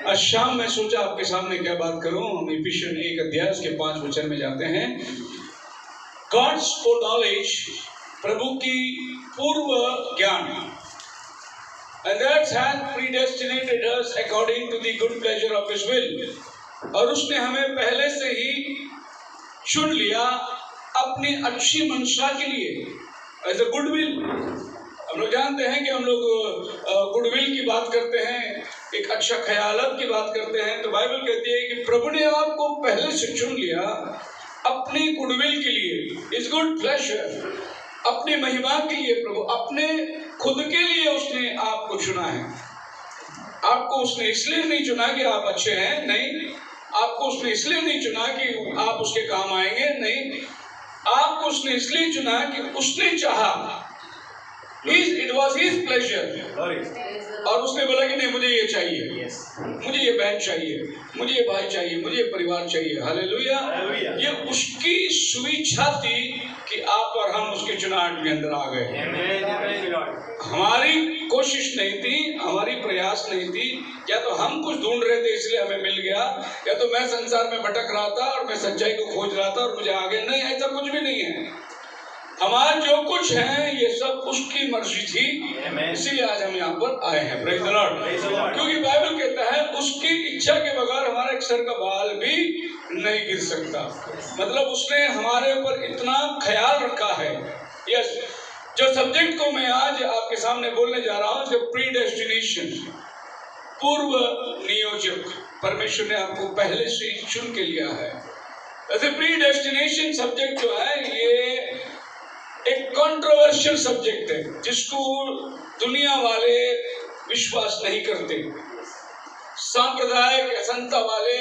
आज शाम मैं सोचा आपके सामने क्या बात करूं। हम इफिसियन 1 अध्याय के 5 वचन में जाते हैं। गॉड्स फोरनॉलेज, प्रभु की पूर्व ज्ञान, and that hath predestinated us according to the good pleasure of his will, और उसने हमें पहले से ही चुन लिया अपनी अच्छी मंशा के लिए, एज अ गुड विल। हम लोग जानते हैं कि हम लोग गुडविल की बात करते हैं, एक अच्छा ख्यालात की बात करते हैं, तो बाइबल कहती है कि प्रभु ने आपको पहले से चुन लिया अपनी गुडविल के लिए, इज गुड प्लेजर, अपनी महिमा के लिए। प्रभु अपने खुद के लिए उसने आपको चुना है। आपको उसने इसलिए नहीं चुना कि आप अच्छे हैं, नहीं। आपको उसने इसलिए नहीं चुना कि आप उसके काम आएंगे, नहीं। आपको उसने इसलिए चुना कि उसने चाहा, It was his pleasure, और उसने बोला कि नहीं, मुझे ये चाहिए, मुझे ये बहन चाहिए, मुझे ये भाई चाहिए, मुझे ये परिवार चाहिए। हालेलुया। ये उसकी सुइच्छा थी कि आप और हम उसके चुनाव के अंदर आ गए। हमारी कोशिश नहीं थी, हमारी प्रयास नहीं थी, या तो हम कुछ ढूंढ रहे थे इसलिए हमें मिल गया, या तो मैं संसार में भटक रहा था और मैं सच्चाई को खोज रहा था और मुझे आगे। नहीं, ऐसा कुछ भी नहीं है। हमारा जो कुछ है ये सब उसकी मर्जी थी, इसीलिए आज हम यहाँ पर आए हैं। Praise the Lord. क्योंकि बाइबल कहता है उसकी इच्छा के बगैर हमारा एक सर का बाल भी नहीं गिर सकता। मतलब उसने हमारे ऊपर इतना ख्याल रखा है। यस, जो सब्जेक्ट को मैं आज आपके सामने बोलने जा रहा हूँ, प्रीडेस्टिनेशन, पूर्व नियोजक। परमेश्वर ने आपको पहले से ही चुन के लिया है। वैसे प्रीडेस्टिनेशन सब्जेक्ट जो है ये एक कंट्रोवर्शियल सब्जेक्ट है, जिसको दुनिया वाले विश्वास नहीं करते। सांप्रदायिक संता वाले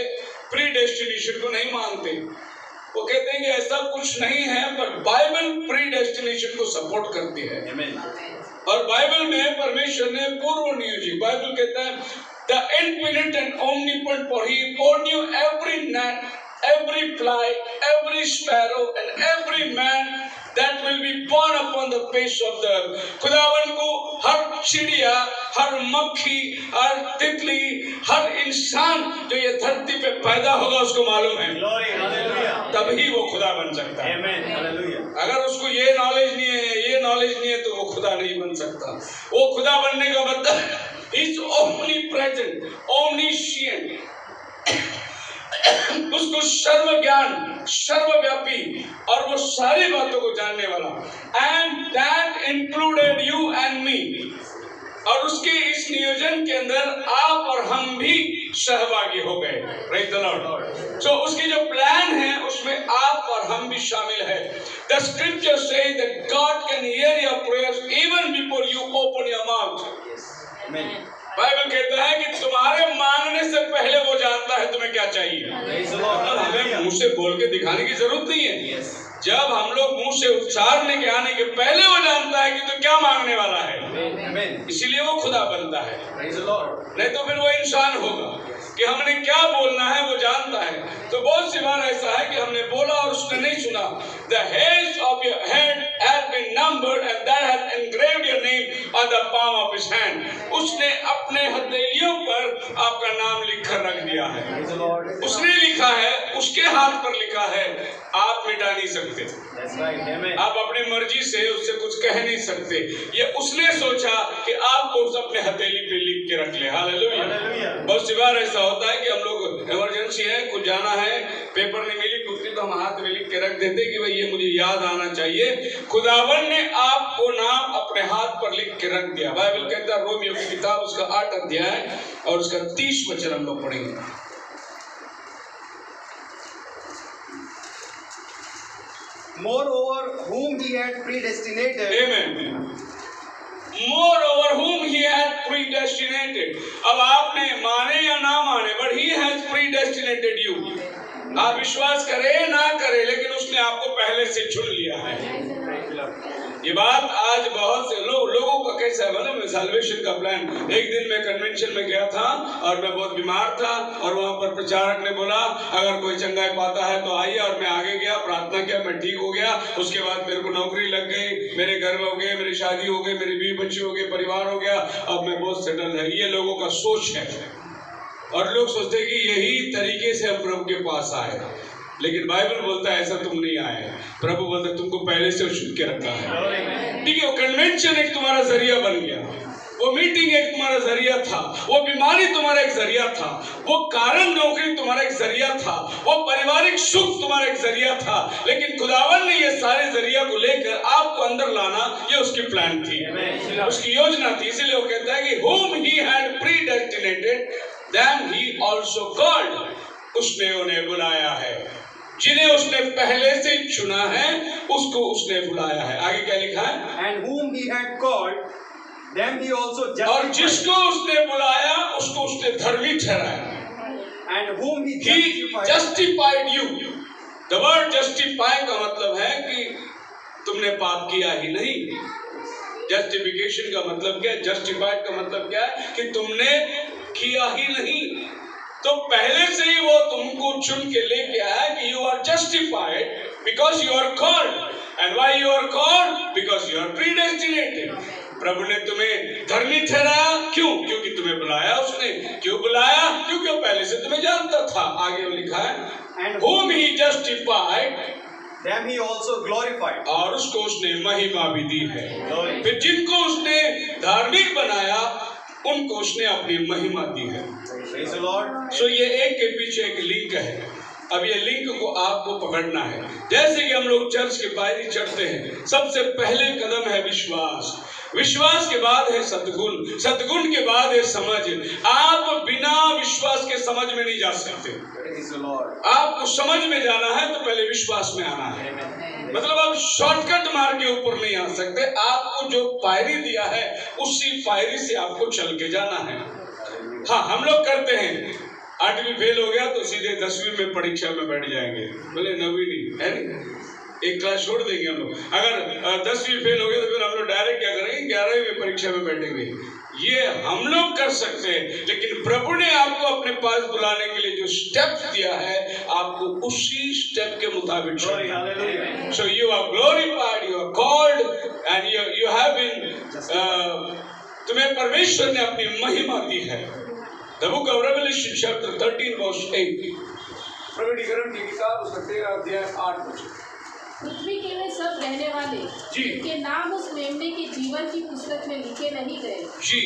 प्रीडेस्टिनेशन को नहीं मानते। वो कहते हैं कि ऐसा कुछ नहीं है, पर बाइबल प्रीडेस्टिनेशन को सपोर्ट करती है। और बाइबल में परमेश्वर ने पूर्व नियोजित, बाइबल कहता है the infinite and omnipotent, for he foreknew every gnat, every fly, every sparrow and every man that will be born upon the face of the earth। खुदावन को हर चिड़िया, हर मक्खी, हर तितली, हर इंसान जो ये धरती पे पैदा होगा उसको मालूम है। तभी वो खुदा बन सकता है। अगर उसको ये नॉलेज नहीं है, ये नॉलेज नहीं है, तो वो खुदा नहीं बन सकता। वो खुदा बनने का मतलब इज ओमनीप्रेजेंट, ओमनिशिएंट, उसको सर्व ज्ञान, सर्वव्यापी, और वो सारी बातों को जानने वाला। And that included you and me, और उसके इस नियोजन के अंदर आप और हम भी सहभागी हो गए। Praise the Lord. सो उसकी जो प्लान है उसमें आप और हम भी शामिल है। The scripture says that God can hear your prayers even before you open your mouth. Bible कहता है कि तुम्हारे मांगने से पहले वो जानता है तुम्हें क्या चाहिए। हमें मुंह से बोल के दिखाने की जरूरत नहीं है। जब हम लोग मुंह से उच्चारने के आने के पहले वो जानता है कि तो क्या मांगने वाला है, इसीलिए वो खुदा बनता है। नहीं तो फिर वो इंसान होगा कि हमने क्या बोलना है वो जानता है। तो बहुत सी बार ऐसा है कि हमने बोला और उसने नहीं सुना। The hairs of your head have been numbered and that has engraved your name on the palm of his hand। उसने अपने हथेलियों पर आपका नाम लिख कर रख दिया है। उसने लिखा है, उसके हाथ पर लिखा है, आप मिटा नहीं सकते। आप अपनी मर्जी से उससे कुछ कह नहीं सकते। ये उसने सोचा कि आपको उस अपने हथेली पे लिख के रख ले। हालेलुया। बहुत सी बार ऐसा होता है कि हम लोग इमरजेंसी है, कुछ जाना है, पेपर नहीं मिली पुत्री, तो हम हाथ में लिख के रख देते कि भाई ये मुझे याद आना चाहिए। खुदावन ने आपको नाम अपने हाथ पर लिख के रख दिया। बाइबल कहता है, रोमियो की किताब उसका 8 अध्याय और उसका 30 वचन हम लोग पढ़ेंगे। Moreover, whom he had predestinated, Amen. Moreover, whom he had predestinated। अब आपने माने या ना माने, but he has predestinated you। आप विश्वास करें ना करें, लेकिन उसने आपको पहले से चुन लिया है। ये बात आज बहुत से लोगों का कैसा है मालूम है, साल्वेशन का प्लान। एक दिन मैं कन्वेंशन में गया था और मैं बहुत बीमार था, और वहां पर प्रचारक ने बोला अगर कोई चंगाई पाता है तो आइए, और मैं आगे गया, प्रार्थना किया, मैं ठीक हो गया। उसके बाद मेरे को नौकरी लग गई, मेरे घर हो गए, मेरी शादी हो गई, मेरी बीवी बच्चे हो गए, परिवार हो गया, अब मैं बहुत सेटल है। ये लोगों का सोच है। और लोग सोचते हैं कि यही तरीके से हम प्रभु के पास आए, लेकिन बाइबल बोलता है ऐसा तुम नहीं आए। प्रभु बोलता है तुमको पहले से छुप के रखा है। ठीक है, वो कन्वेंशन एक तुम्हारा जरिया बन गया, वो मीटिंग एक तुम्हारा जरिया था, वो बीमारी तुम्हारा एक जरिया था, वो कारण नौकरी तुम्हारा एक जरिया था, वो पारिवारिक सुख तुम्हारा एक जरिया था, लेकिन खुदावन ने ये सारे जरिया को लेकर आपको अंदर लाना, ये उसकी प्लान थी, उसकी योजना थी। इसीलिए वो कहता है कि whom he had predestinated them he also called, उसने उन्हें बुलाया है, जिन्हें उसने पहले से चुना है उसको उसने बुलाया है। आगे क्या लिखा है? And whom he had called them he also और justified. जिसको उसने बुलाया उसको उसने धर्मी ठहराया। And whom he He justified. justified you. The word justify का मतलब है कि तुमने पाप किया ही नहीं। जस्टिफिकेशन का मतलब क्या है? जस्टिफाइड का मतलब क्या है? कि तुमने किया ही नहीं, तो पहले से ही वो तुमको चुन के लेके आया कि you are justified because you are called. And why you are called? Because you are predestinated. प्रभु ने तुम्हें धर्मी ठहराया, क्यों? क्योंकि तुम्हें बुलाया उसने। क्यों बुलाया? क्योंकि वो पहले से तुम्हें जानता था। आगे वो लिखा है And whom he justified, them he also glorified. और उसको उसने महिमा भी दी है। Glory. फिर जिनको उसने धार्मिक बनाया उनको उसने अपनी महिमा दी है। Praise the Lord. सो ये एक के पीछे एक लिंक है। अब ये लिंक को आपको पकड़ना है। जैसे कि हम लोग चर्च के पायरी चढ़ते हैं, सबसे पहले कदम है विश्वास, विश्वास के बाद है सद्गुण, सद्गुण के बाद है समझ। आप बिना विश्वास के समझ में नहीं जा सकते। Praise the Lord. आपको समझ में जाना है तो पहले विश्वास में आना है। Amen. मतलब आप शॉर्टकट मार के ऊपर नहीं आ सकते। आपको जो पायरी दिया है उसी पायरी से आपको चल के जाना है। हाँ, हम लोग करते हैं 8वीं फेल हो गया तो सीधे 10वीं में परीक्षा में बैठ जाएंगे, बोले 9वीं नहीं है, नहीं एक क्लास छोड़ देंगे हम लोग। अगर 10वीं फेल हो गया तो फिर हम लोग डायरेक्ट क्या करेंगे? 11वीं में परीक्षा में बैठेंगे। ये हम लोग कर सकते हैं, लेकिन प्रभु ने आपको अपने पास बुलाने के लिए जो स्टेप दिया है आपको उसी स्टेप के मुताबिक Glory. चलना है। Hallelujah. So you are glorified, you are called, and you have been तुम्हें परमेश्वर ने अपनी महिमा दी है। The book of Revelation chapter 13 verse 8। प्रकटीकरण की किताब उसका 13 अध्याय 8 वचन। पृथ्वी के में सब रहने वाले जी। के नाम उस मेमने के जीवन की पुस्तक में लिखे नहीं गए, जी,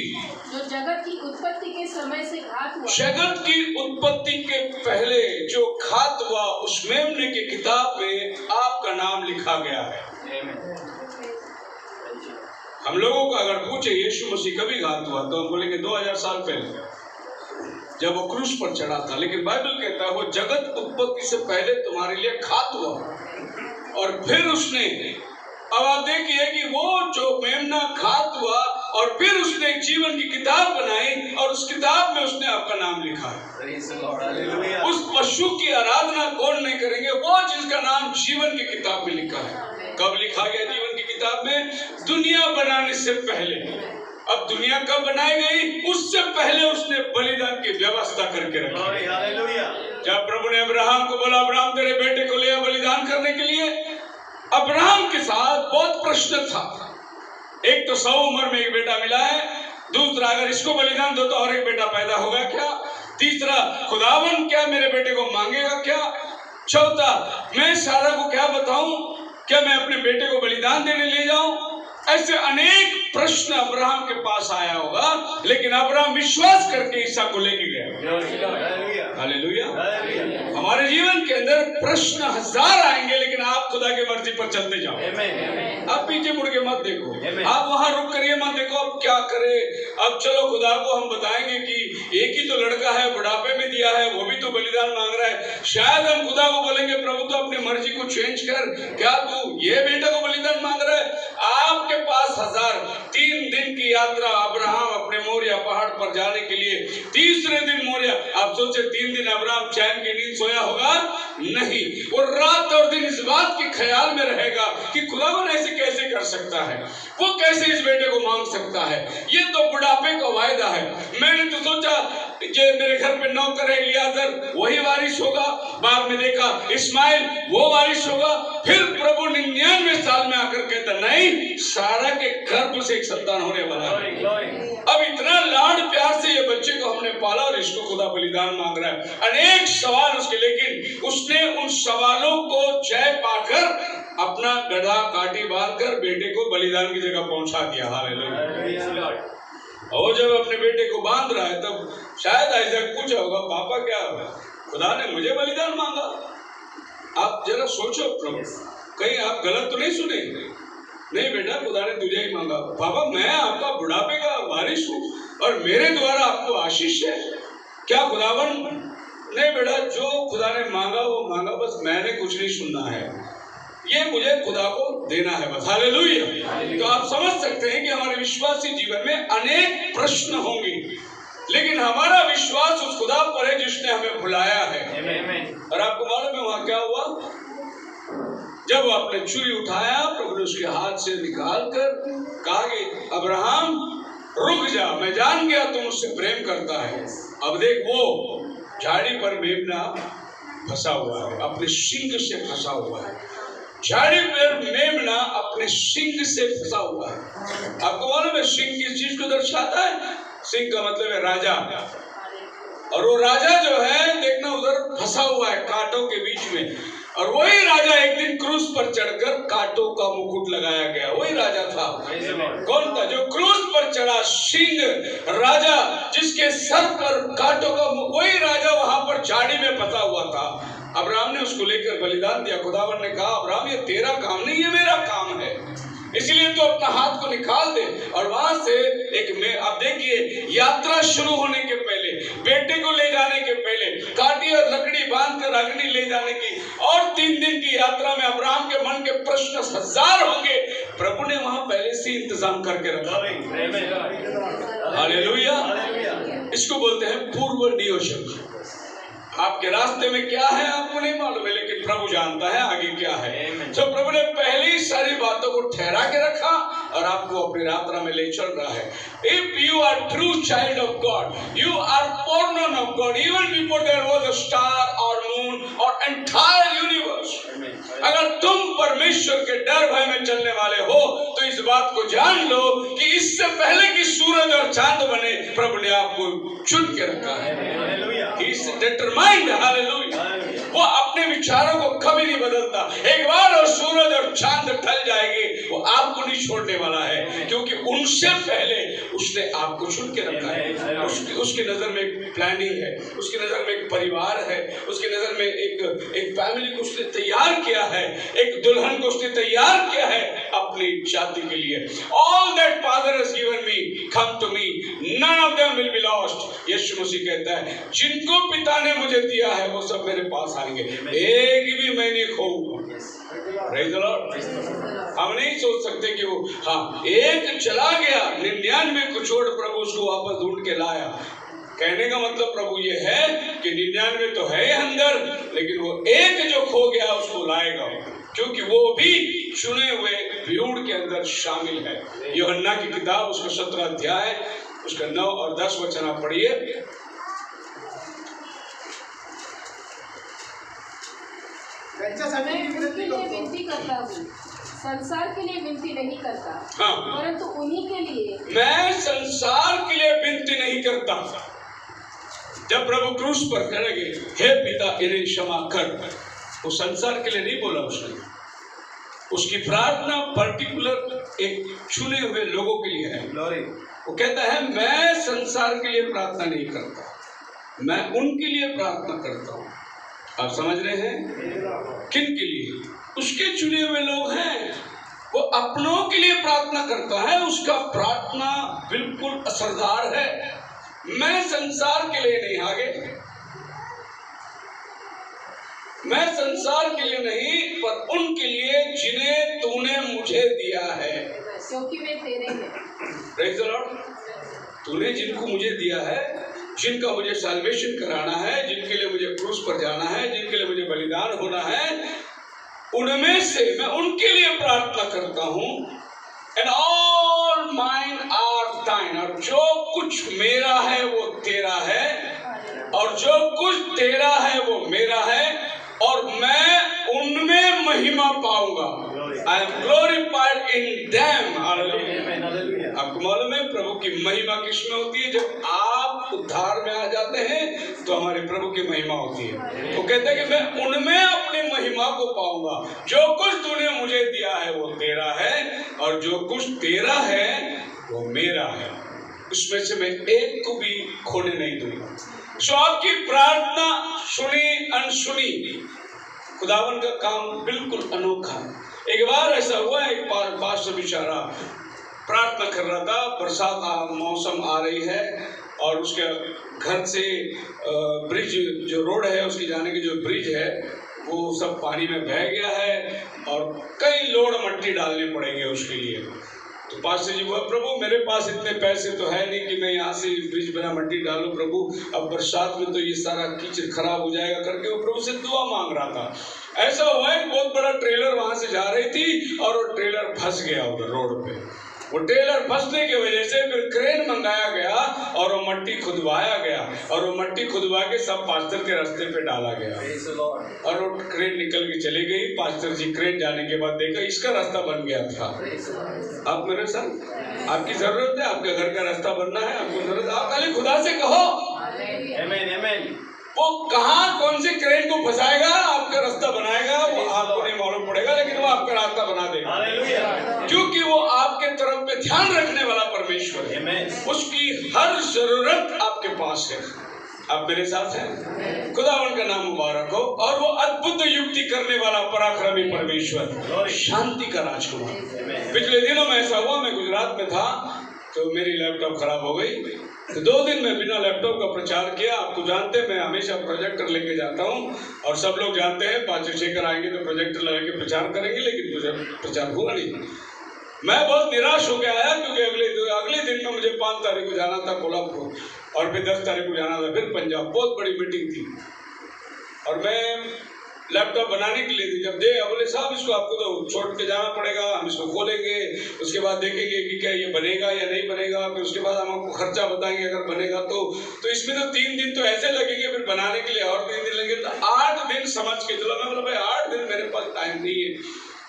जो जगत की उत्पत्ति के समय से घात हुआ। जगत की उत्पत्ति के पहले जो घात हुआ उस मेमने की किताब में आपका नाम लिखा गया है। Amen. हम लोगों को अगर पूछे यीशु मसीह कभी घात हुआ तो हम बोलेंगे 2000 साल पहले जब वो क्रूस पर चढ़ा था, लेकिन बाइबल कहता है वो जगत उत्पत्ति से पहले तुम्हारे लिए घात हुआ। और फिर उसने, अब आप देखिए कि वो जो मेमना घात हुआ और फिर उसने एक जीवन की किताब बनाई और उस किताब में उसने आपका नाम लिखा है। Praise the Lord. Hallelujah. उस पशु की आराधना कौन नहीं करेंगे? वो जिसका नाम जीवन की किताब में लिखा है। कब लिखा गया जीवन की किताब में? दुनिया बनाने से पहले। अब दुनिया कब बनाई गई? उससे पहले उसने बलिदान की व्यवस्था करके रखी। Glory. Hallelujah. जब प्रभु ने अब्राहम को बोला अब्राहम तेरे बेटे को ले आ बलिदान करने के लिए, अब्राहम के साथ बहुत प्रश्न था। एक तो 100 उम्र में एक बेटा मिला है, दूसरा अगर इसको बलिदान दो तो और एक बेटा पैदा होगा क्या, तीसरा खुदावन क्या मेरे बेटे को मांगेगा क्या, चौथा मैं सारा को क्या बताऊं, क्या मैं अपने बेटे को बलिदान देने ले जाऊं। ऐसे अनेक प्रश्न अब्राहम के पास आया होगा, लेकिन अब्राहम विश्वास करके ईसा को लेके गया। Hallelujah. हालेलुया। Hallelujah. हमारे जीवन के अंदर प्रश्न 1000 आएंगे, लेकिन आप खुदा की मर्जी पर चलते जाओ। Amen. आप पीछे मुड़ के मत देखो, Amen. आप वहां रुक करिए मत देखो अब क्या करे। अब चलो खुदा को हम बताएंगे कि एक ही तो लड़का है, बुढ़ापे में दिया है, वो भी तो बलिदान मांग रहा है। शायद हम खुदा को बोलेंगे प्रभु तो अपनी मर्जी को चेंज कर, क्या तू ये बेटा को बलिदान मांग रहा है? आपके पास 3 दिन की यात्रा अब्राहम अपने मोरिया पहाड़ पर जाने के लिए, तीसरे दिन मोरिया। आप सोचे 3 दिन अब्राहम चैन की नींद सोया होगा? नहीं, वो रात और दिन इस बात के ख्याल में रहेगा कि खुदावन ऐसे कैसे कर सकता है, वो कैसे इस बेटे को मांग सकता है, ये तो बुढ़ापे का वायदा है। मैंने तो सोचा जो मेरे घर पे नौकर है इलियाजर वही वारिस होगा। बाद में देखा इस्माइल वो वारिस होगा। फिर प्रभु 99 साल में आकर कहता नहीं, सारा के गर्भ से एक संतान होने वाला है। अब इतना लाड प्यार से ये बच्चे को हमने पाला और इसको खुदा बलिदान मांग रहा है। अनेक सवाल उसके, लेकिन उसने उन सवालों को जय पाकर अपना गधा काटी बांधकर बेटे को बलिदान की जगह पहुंचा दिया। हालेलुया। और जब अपने बेटे को बांध रहा है तब शायद आइजैक पूछा होगा, पापा क्या खुदा ने मुझे बलिदान मांगा? आप जरा सोचो प्रभु, कहीं आप गलत तो नहीं सुने? नहीं बेटा, खुदा ने तुझे ही मांगा। पापा मैं आपका बुढ़ापे का वारिस हूँ और मेरे द्वारा आपको आशीष है क्या खुदावन? नहीं बेटा, जो खुदा ने मांगा वो मांगा, बस मैंने कुछ नहीं सुनना है, ये मुझे खुदा को देना है बस। हालेलुया। तो आप समझ सकते हैं कि हमारे विश्वासी जीवन में अनेक प्रश्न होंगे, लेकिन हमारा विश्वास उस खुदा पर है जिसने हमें बुलाया है। और आपको मालूम है वहां क्या हुआ? जब आपने छुरी उठाया, प्रभु ने उसके हाथ से निकाल कर कहा कि अब्राहम रुक जा, मैं जान गया तुम उससे प्रेम करता है। अब देख वो झाड़ी पर मेमना फंसा हुआ है, अपने सिंग से फंसा हुआ है। झाड़ी पर मेमना अपने सिंग से फंसा हुआ है। आपको मालूम है सिंग किस चीज को दर्शाता है? सिंग का मतलब है राजा। और वो राजा जो है देखना उधर फंसा हुआ है कांटों के बीच में, और वही राजा एक दिन क्रूस पर चढ़कर कांटों का मुकुट लगाया गया। वही राजा था। कौन था? जो क्रूस पर चढ़ा, सिंह राजा जिसके सर पर कांटों का, वही राजा वहां पर झाड़ी में फंसा हुआ था। अब्राहम ने उसको लेकर बलिदान दिया। खुदावन ने कहा अब्राहम ये तेरा काम नहीं, ये मेरा काम है, इसलिए तो अपना हाथ को निकाल दे। और वहां से अब देखिए यात्रा शुरू होने के पहले, बेटे को ले जाने के पहले, काटी और लकड़ी बांधकर अग्नि ले जाने की और 3 दिन की यात्रा में अब्राहम के मन के प्रश्न 1000 होंगे। प्रभु ने वहां पहले से इंतजाम करके रखा। हालेलुया। इसको बोलते हैं पूर्व नियोजन। आपके रास्ते में क्या है आपको नहीं मालूम है, लेकिन प्रभु जानता है आगे क्या है। तो प्रभु ने पहले ही सारी बातों को ठहरा के रखा और आपको अपनी यात्रा में ले चल रहा है। If you are true child of God, you are foreknown of God even before there was a star or moon or entire universe. अगर तुम परमेश्वर के डर भय में चलने वाले हो तो इस बात को जान लो कि इससे पहले कि सूरज और चांद बने प्रभु ने आपको चुन के रखा है। He is determined, hallelujah. वो अपने विचारों को कभी नहीं बदलता। एक बार और सूरज और चांद ढल जाएंगे, वो आपको नहीं छोड़ने वाला है, क्योंकि उनसे पहले उसने आपको चुन के रखा है। उसकी नजर में एक प्लानिंग है, उसकी नजर में एक परिवार है, उसकी नजर में एक फैमिली को उसने तैयार किया है, एक दुल्हन को उसने तैयार किया है अपनी जाति के लिए। All that Father has given me, come to me, none of them will be lost. यीशु मसीह कहता है जिनको पिता ने मुझे दिया है वो सब मेरे पास आएंगे, एक भी मैं नहीं खोऊंगा। Praise the Lord. हम नहीं सोच सकते कि वो एक चला गया, 99 को छोड़ प्रभु उसको वापस ढूंढ के लाया। कहने का मतलब प्रभु ये है कि 99 तो है अंदर, लेकिन वो एक जो खो गया उसको लाएगा, क्योंकि वो भी चुने हुए भीड़ के अंदर शामिल है। यूहन्ना की किताब उसका 17 अध्याय उसका 9 और 10 वचन आप पढ़िए। मैं उनके लिए विनती करता हूँ, संसार के लिए विनती नहीं करता, परंतु उन्हीं के लिए। मैं संसार के लिए विनती नहीं करता। जब प्रभु क्रूस पर करेंगे हे पिता इन्हें क्षमा कर, वो संसार के लिए नहीं बोला उसने। उसकी प्रार्थना पर्टिकुलर एक चुने हुए लोगों के लिए है। वो कहता है मैं संसार के लिए प्रार्थना नहीं करता, मैं उनके लिए प्रार्थना करता हूँ। आप समझ रहे हैं? किन के लिए? उसके चुने हुए लोग हैं। वो अपनों के लिए प्रार्थना करता है, उसका प्रार्थना बिल्कुल असरदार है। मैं संसार के लिए नहीं, आगे मैं संसार के लिए नहीं, पर उनके लिए जिन्हें तूने मुझे दिया है, क्योंकि वे तेरे हैं। Praise the Lord. तूने जिनको मुझे दिया है, जिनका मुझे सैल्वेशन कराना है, जिनके लिए मुझे क्रूस पर जाना है, जिनके लिए मुझे बलिदान होना है, उनमें से मैं उनके लिए प्रार्थना करता हूँ। And all mine are thine, और जो कुछ मेरा है वो तेरा है। तेरा है वो मेरा है और मैं उनमें महिमा पाऊंगा। I am glorified in them. Hallelujah. आपको मालूम है प्रभु की महिमा किसमें होती है? जब आप उद्धार में आ जाते हैं तो हमारे प्रभु की महिमा होती है। तो कहते हैं कि मैं उनमें अपनी महिमा को पाऊंगा। जो कुछ तूने मुझे दिया है वो तेरा है और जो कुछ तेरा है वो मेरा है, उसमें से मैं एक को भी खोने नहीं दूंगा। सो आपकी प्रार्थना सुनी अनसुनी, खुदावन का काम बिल्कुल अनोखा है। एक बार ऐसा हुआ, एक पास्टर बेचारा प्रार्थना कर रहा था, बरसात का मौसम आ रही है और उसके घर से ब्रिज जो रोड है उसकी जाने की जो ब्रिज है वो सब पानी में बह गया है और कई लोड मट्टी डालने पड़ेंगे उसके लिए। तो पास्टर जी बोला, प्रभु मेरे पास इतने पैसे तो है नहीं कि मैं यहाँ से ब्रिज बना मट्टी डालूं प्रभु, अब बरसात में तो ये सारा कीचड़ खराब हो जाएगा करके वो प्रभु से दुआ मांग रहा था। ऐसा हुआ एक बहुत बड़ा ट्रेलर वहां से जा रही थी और वो ट्रेलर फंस गया उधर रोड पे। वो ट्रेलर फंसने की वजह से फिर क्रेन मंगाया गया और वो मट्टी खुदवाया गया और वो मट्टी खुदवा के सब पास्टर के रास्ते पे डाला गया और वो क्रेन निकल के चली गई। पास्टर जी क्रेन जाने के बाद देखा इसका रास्ता बन गया था। आप मेरे साथ, आपकी जरूरत है, आपके घर का रास्ता बनना है, आपको जरूरत, आप खाली खुदा से कहो। आमीन आमीन। वो कहाँ कौन सी क्रेन को फंसाएगा, आपका रास्ता बनाएगा, वो आपको नहीं मालूम पड़ेगा, लेकिन वो आपका रास्ता बना देगा। हालेलुया। क्योंकि वो आपके तरफ पे ध्यान रखने वाला परमेश्वर है, उसकी हर जरूरत आपके पास है। आप मेरे साथ हैं? खुदावन का नाम मुबारक हो। और वो अद्भुत युक्ति करने वाला पराक्रमी परमेश्वर, शांति का राजकुमार। पिछले दिनों में ऐसा हुआ, मैं गुजरात में था तो मेरी लैपटॉप खराब हो गई, तो 2 दिन में बिना लैपटॉप का प्रचार किया। आपको जानते हैं मैं हमेशा प्रोजेक्टर लेके जाता हूँ और सब लोग जानते हैं पास्टर शेखर आएंगे तो प्रोजेक्टर लगा के प्रचार करेंगे, लेकिन प्रचार हुआ नहीं। मैं बहुत निराश होकर आया क्योंकि अगले दिन में मुझे 5 तारीख को जाना था कोल्हापुर और फिर 10 तारीख को जाना था फिर पंजाब। बहुत बड़ी मीटिंग थी और मैं लैपटॉप बनाने के लिए थी। जब दे बोले साहब इसको आपको तो छोड़ के जाना पड़ेगा, हम इसको खोलेंगे, उसके बाद देखेंगे कि क्या ये बनेगा या नहीं बनेगा, फिर उसके बाद हम आपको खर्चा बताएंगे अगर बनेगा तो इसमें तो 3 दिन तो ऐसे लगेंगे, फिर बनाने के लिए और 3 दिन लगेंगे, तो 8 दिन समझ के चलो। मैं बोला भाई 8 दिन मेरे पास टाइम नहीं है।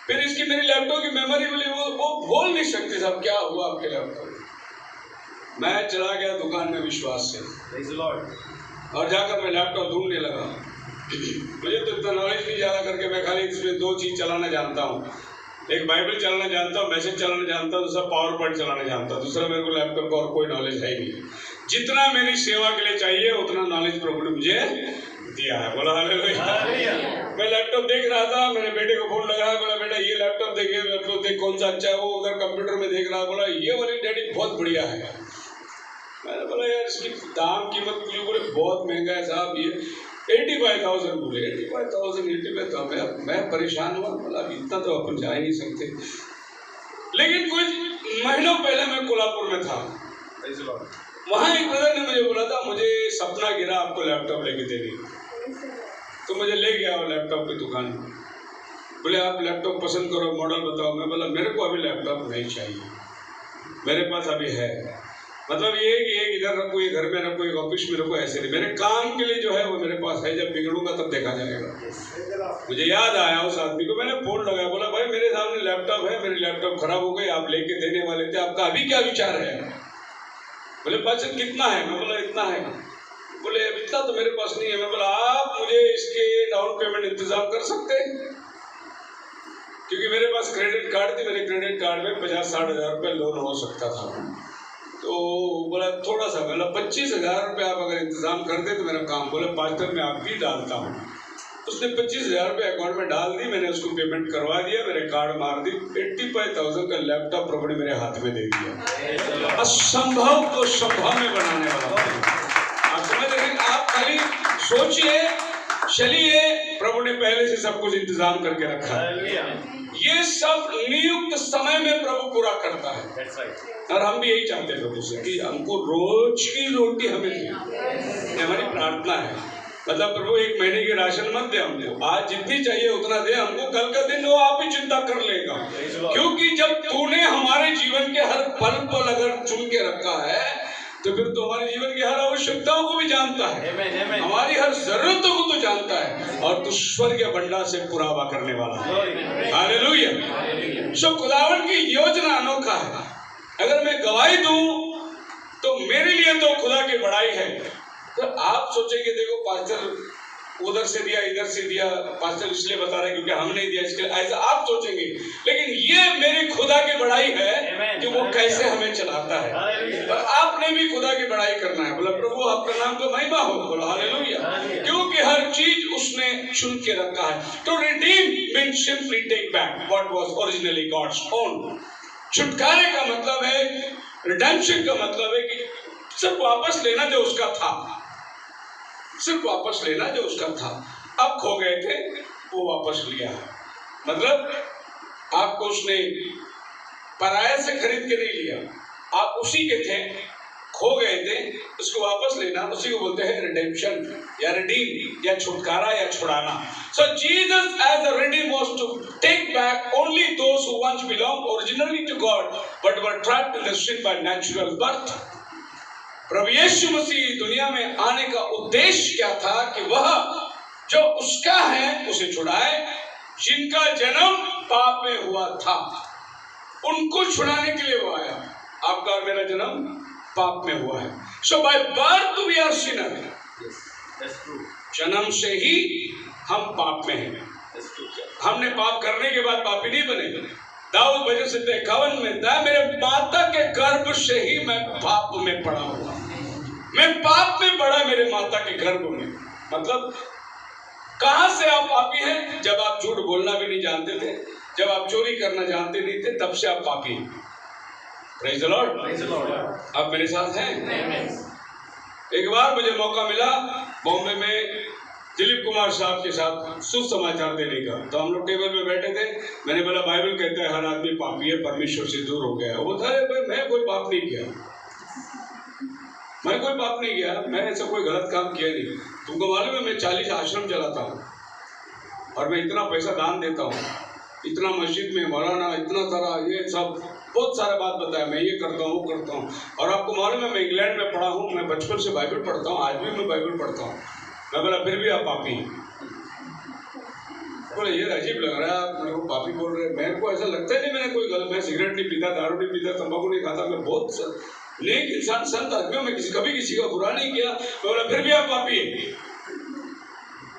फिर इसकी मेरी लैपटॉप की मेमोरी बोली वो बोल नहीं सकती साहब क्या हुआ आपके लैपटॉप। मैं चला गया दुकान में विश्वास से और जाकर मैं लैपटॉप ढूंढने लगा। मुझे तो इतना नॉलेज नहीं ज़्यादा करके मैं खाली इसमें 2 चीज़ चलाना जानता हूँ, एक बाइबल चलाना जानता हूँ, मैसेज चलाना जानता हूँ, दूसरा पावर पॉइंट चलाना जानता हूँ। दूसरा मेरे को लैपटॉप का और कोई नॉलेज है ही नहीं। जितना मेरी सेवा के लिए चाहिए उतना नॉलेज प्रभु ने मुझे दिया है। बोला हालेलुया। मैं लैपटॉप देख रहा था, मेरे बेटे को फोन लगाया, बोला बेटा ये लैपटॉप देखिए, लैपटॉप देख कौन सा अच्छा है। वो उधर कंप्यूटर में देख रहा, बोला ये वाली डैडी बहुत बढ़िया है। मैंने बोला यार इसकी दाम कीमत मुझे बोले बहुत महंगा है साहब, ये 85,000 बोले। 85,000 मैं परेशान हुआ, बोला इतना तो अपन जा ही नहीं सकते। लेकिन कुछ महीनों पहले मैं कोल्हापुर में था, वहाँ एक ब्रदर ने मुझे बोला था मुझे सपना गिरा आपको लैपटॉप लेके देने, तो मुझे ले गया वो लैपटॉप की दुकान में। बोले आप लैपटॉप पसंद करो, मॉडल बताओ। मैं बोला मेरे को अभी लैपटॉप नहीं चाहिए, मेरे पास अभी है। मतलब ये कि एक इधर रखो, एक घर में रखो, एक ऑफिस में रखो, ऐसे नहीं। मेरे काम के लिए जो है वो मेरे पास है, जब बिगड़ूंगा तब देखा जाएगा। मुझे याद आया उस आदमी को, मैंने फोन लगाया, बोला भाई मेरे सामने लैपटॉप है, मेरी लैपटॉप खराब हो गई, आप लेके देने वाले थे, आपका अभी क्या विचार है? बोले बजट कितना है? मैं बोला इतना है। बोले इतना तो मेरे पास नहीं है। मैं बोला आप मुझे इसके डाउन पेमेंट इंतजाम कर सकते हैं? क्योंकि मेरे पास क्रेडिट कार्ड थी, मेरे क्रेडिट कार्ड में 50-60 हज़ार रुपये लोन हो सकता था। तो बोला थोड़ा सा, बोला 25,000 रुपये आप अगर इंतजाम कर दे तो मेरा काम। बोले पास्टर मैं आप भी डालता हूँ। उसने 25,000 रुपये अकाउंट में डाल दी, मैंने उसको पेमेंट करवा दिया, मेरे कार्ड मार दी। 85,000 का लैपटॉप प्रभु ने मेरे हाथ में दे दिया। असंभव को संभव में बनाने वाला आप समझ रहे हैं? आप खाली सोचिए, चलिए, प्रभु ने पहले से सब कुछ इंतजाम करके रखा है। ये सब नियुक्त समय में प्रभु पूरा करता है। और हम भी यही चाहते हैं प्रभु से कि हमको रोज की रोटी हमें दे, हमारी प्रार्थना है। मतलब प्रभु 1 महीने की राशन मत दे हमको, आज जितनी चाहिए उतना दे हमको, कल का दिन वो आप ही चिंता कर लेगा। क्योंकि जब तूने हमारे जीवन के हर पल पल अगर चुन के रखा है तो फिर तो हमारे जीवन की हर आवश्यकताओं को भी जानता है, हमारी हर हर जरूरतों को तू जानता है और तू स्वर्गीय भंडार से पुरावा करने वाला है। हालेलुया। सो खुदावन की योजना अनोखा है। अगर मैं गवाही दूं तो मेरे लिए तो खुदा की बड़ाई है। तो आप सोचेंगे देखो पास्टर उधर से दिया इधर से दिया, पास्टर इसलिए बता रहे क्योंकि हम नहीं दिया इसके लिए, ऐसा आप सोचेंगे। लेकिन ये मेरी खुदा की बड़ाई है कि वो कैसे हमें चलाता है। और आपने भी खुदा की बड़ाई करना है। बोला प्रभु आपका नाम तो महिमा हो। बोला हालेलुया। क्योंकि हर चीज उसने चुन के रखा है। तो redeem means simply take back what was originally God's own. छुटकारे का मतलब है, रिडेम्पशन का मतलब है कि सिर्फ वापस लेना जो उसका था, सिर्फ वापस लेना जो उसका था। अब खो गए थे वो वापस लिया है। मतलब आपको उसने पराया से खरीद के नहीं लिया, आप उसी के थे, खो गए थे, उसको वापस लेना, उसी को बोलते हैं रिडेम्पशन या रिडीम या छुटकारा या छुड़ाना। So Jesus as a redeem was to take back only those who once belong originally to God but were trapped in the sin by natural birth. प्रभु यीशु मसीह दुनिया में आने का उद्देश्य क्या था कि वह जो उसका है उसे छुड़ाए, जिनका जन्म पाप में हुआ था उनको छुड़ाने के लिए वो आया। आपका और मेरा जन्म पाप में हुआ है। So by birth we are sinner. जन्म से ही हम पाप में हैं। हमने पाप करने के बाद पापी नहीं बने। दाऊद भजन संहिता 51 में था, मेरे माता के गर्भ से ही मैं पाप में पड़ा हुआ, मैं पाप में पड़ा मेरे माता के गर्भ में। मतलब कहां से आप पापी हैं? जब आप झूठ बोलना भी नहीं जानते थे, जब आप चोरी करना जानते नहीं थे, तब से आप पापी हैं। Praise the Lord. आप मेरे साथ हैं? एक बार मुझे मौका मिला बॉम्बे में दिलीप कुमार साहब के साथ सुसमाचार देने का। तो हम लोग टेबल में बैठे थे। मैंने बोला बाइबल कहता है हर आदमी पापी है, परमेश्वर से दूर हो गया है। वो था मैं कोई पाप नहीं किया, मैं कोई पाप नहीं किया, मैंने ऐसा कोई गलत काम किया नहीं। तुमको मालूम है मैं 40 आश्रम चलाता हूँ और मैं इतना पैसा दान देता हूँ, इतना मस्जिद में मौलाना, इतना सारा ये सब बहुत सारा बात बताया, मैं ये करता हूँ वो करता हूँ। और आपको मालूम है मैं इंग्लैंड में पढ़ा हूँ, मैं बचपन से बाइबल पढ़ता हूँ, आज भी मैं बाइबल पढ़ता हूँ। मैं बोला फिर भी आप पापी हैं। बोले ये अजीब लग रहा है, आप मेरे को पापी बोल रहे हैं। मेरे को ऐसा लगता ही नहीं मैंने कोई गलत, मैं सिगरेट नहीं पीता, दारू नहीं पीता, तंबाकू नहीं खाता, मैं बहुत नेक इंसान, संत आदमी, मैं कभी किसी का बुरा नहीं किया। बोला फिर भी आप पापी हैं।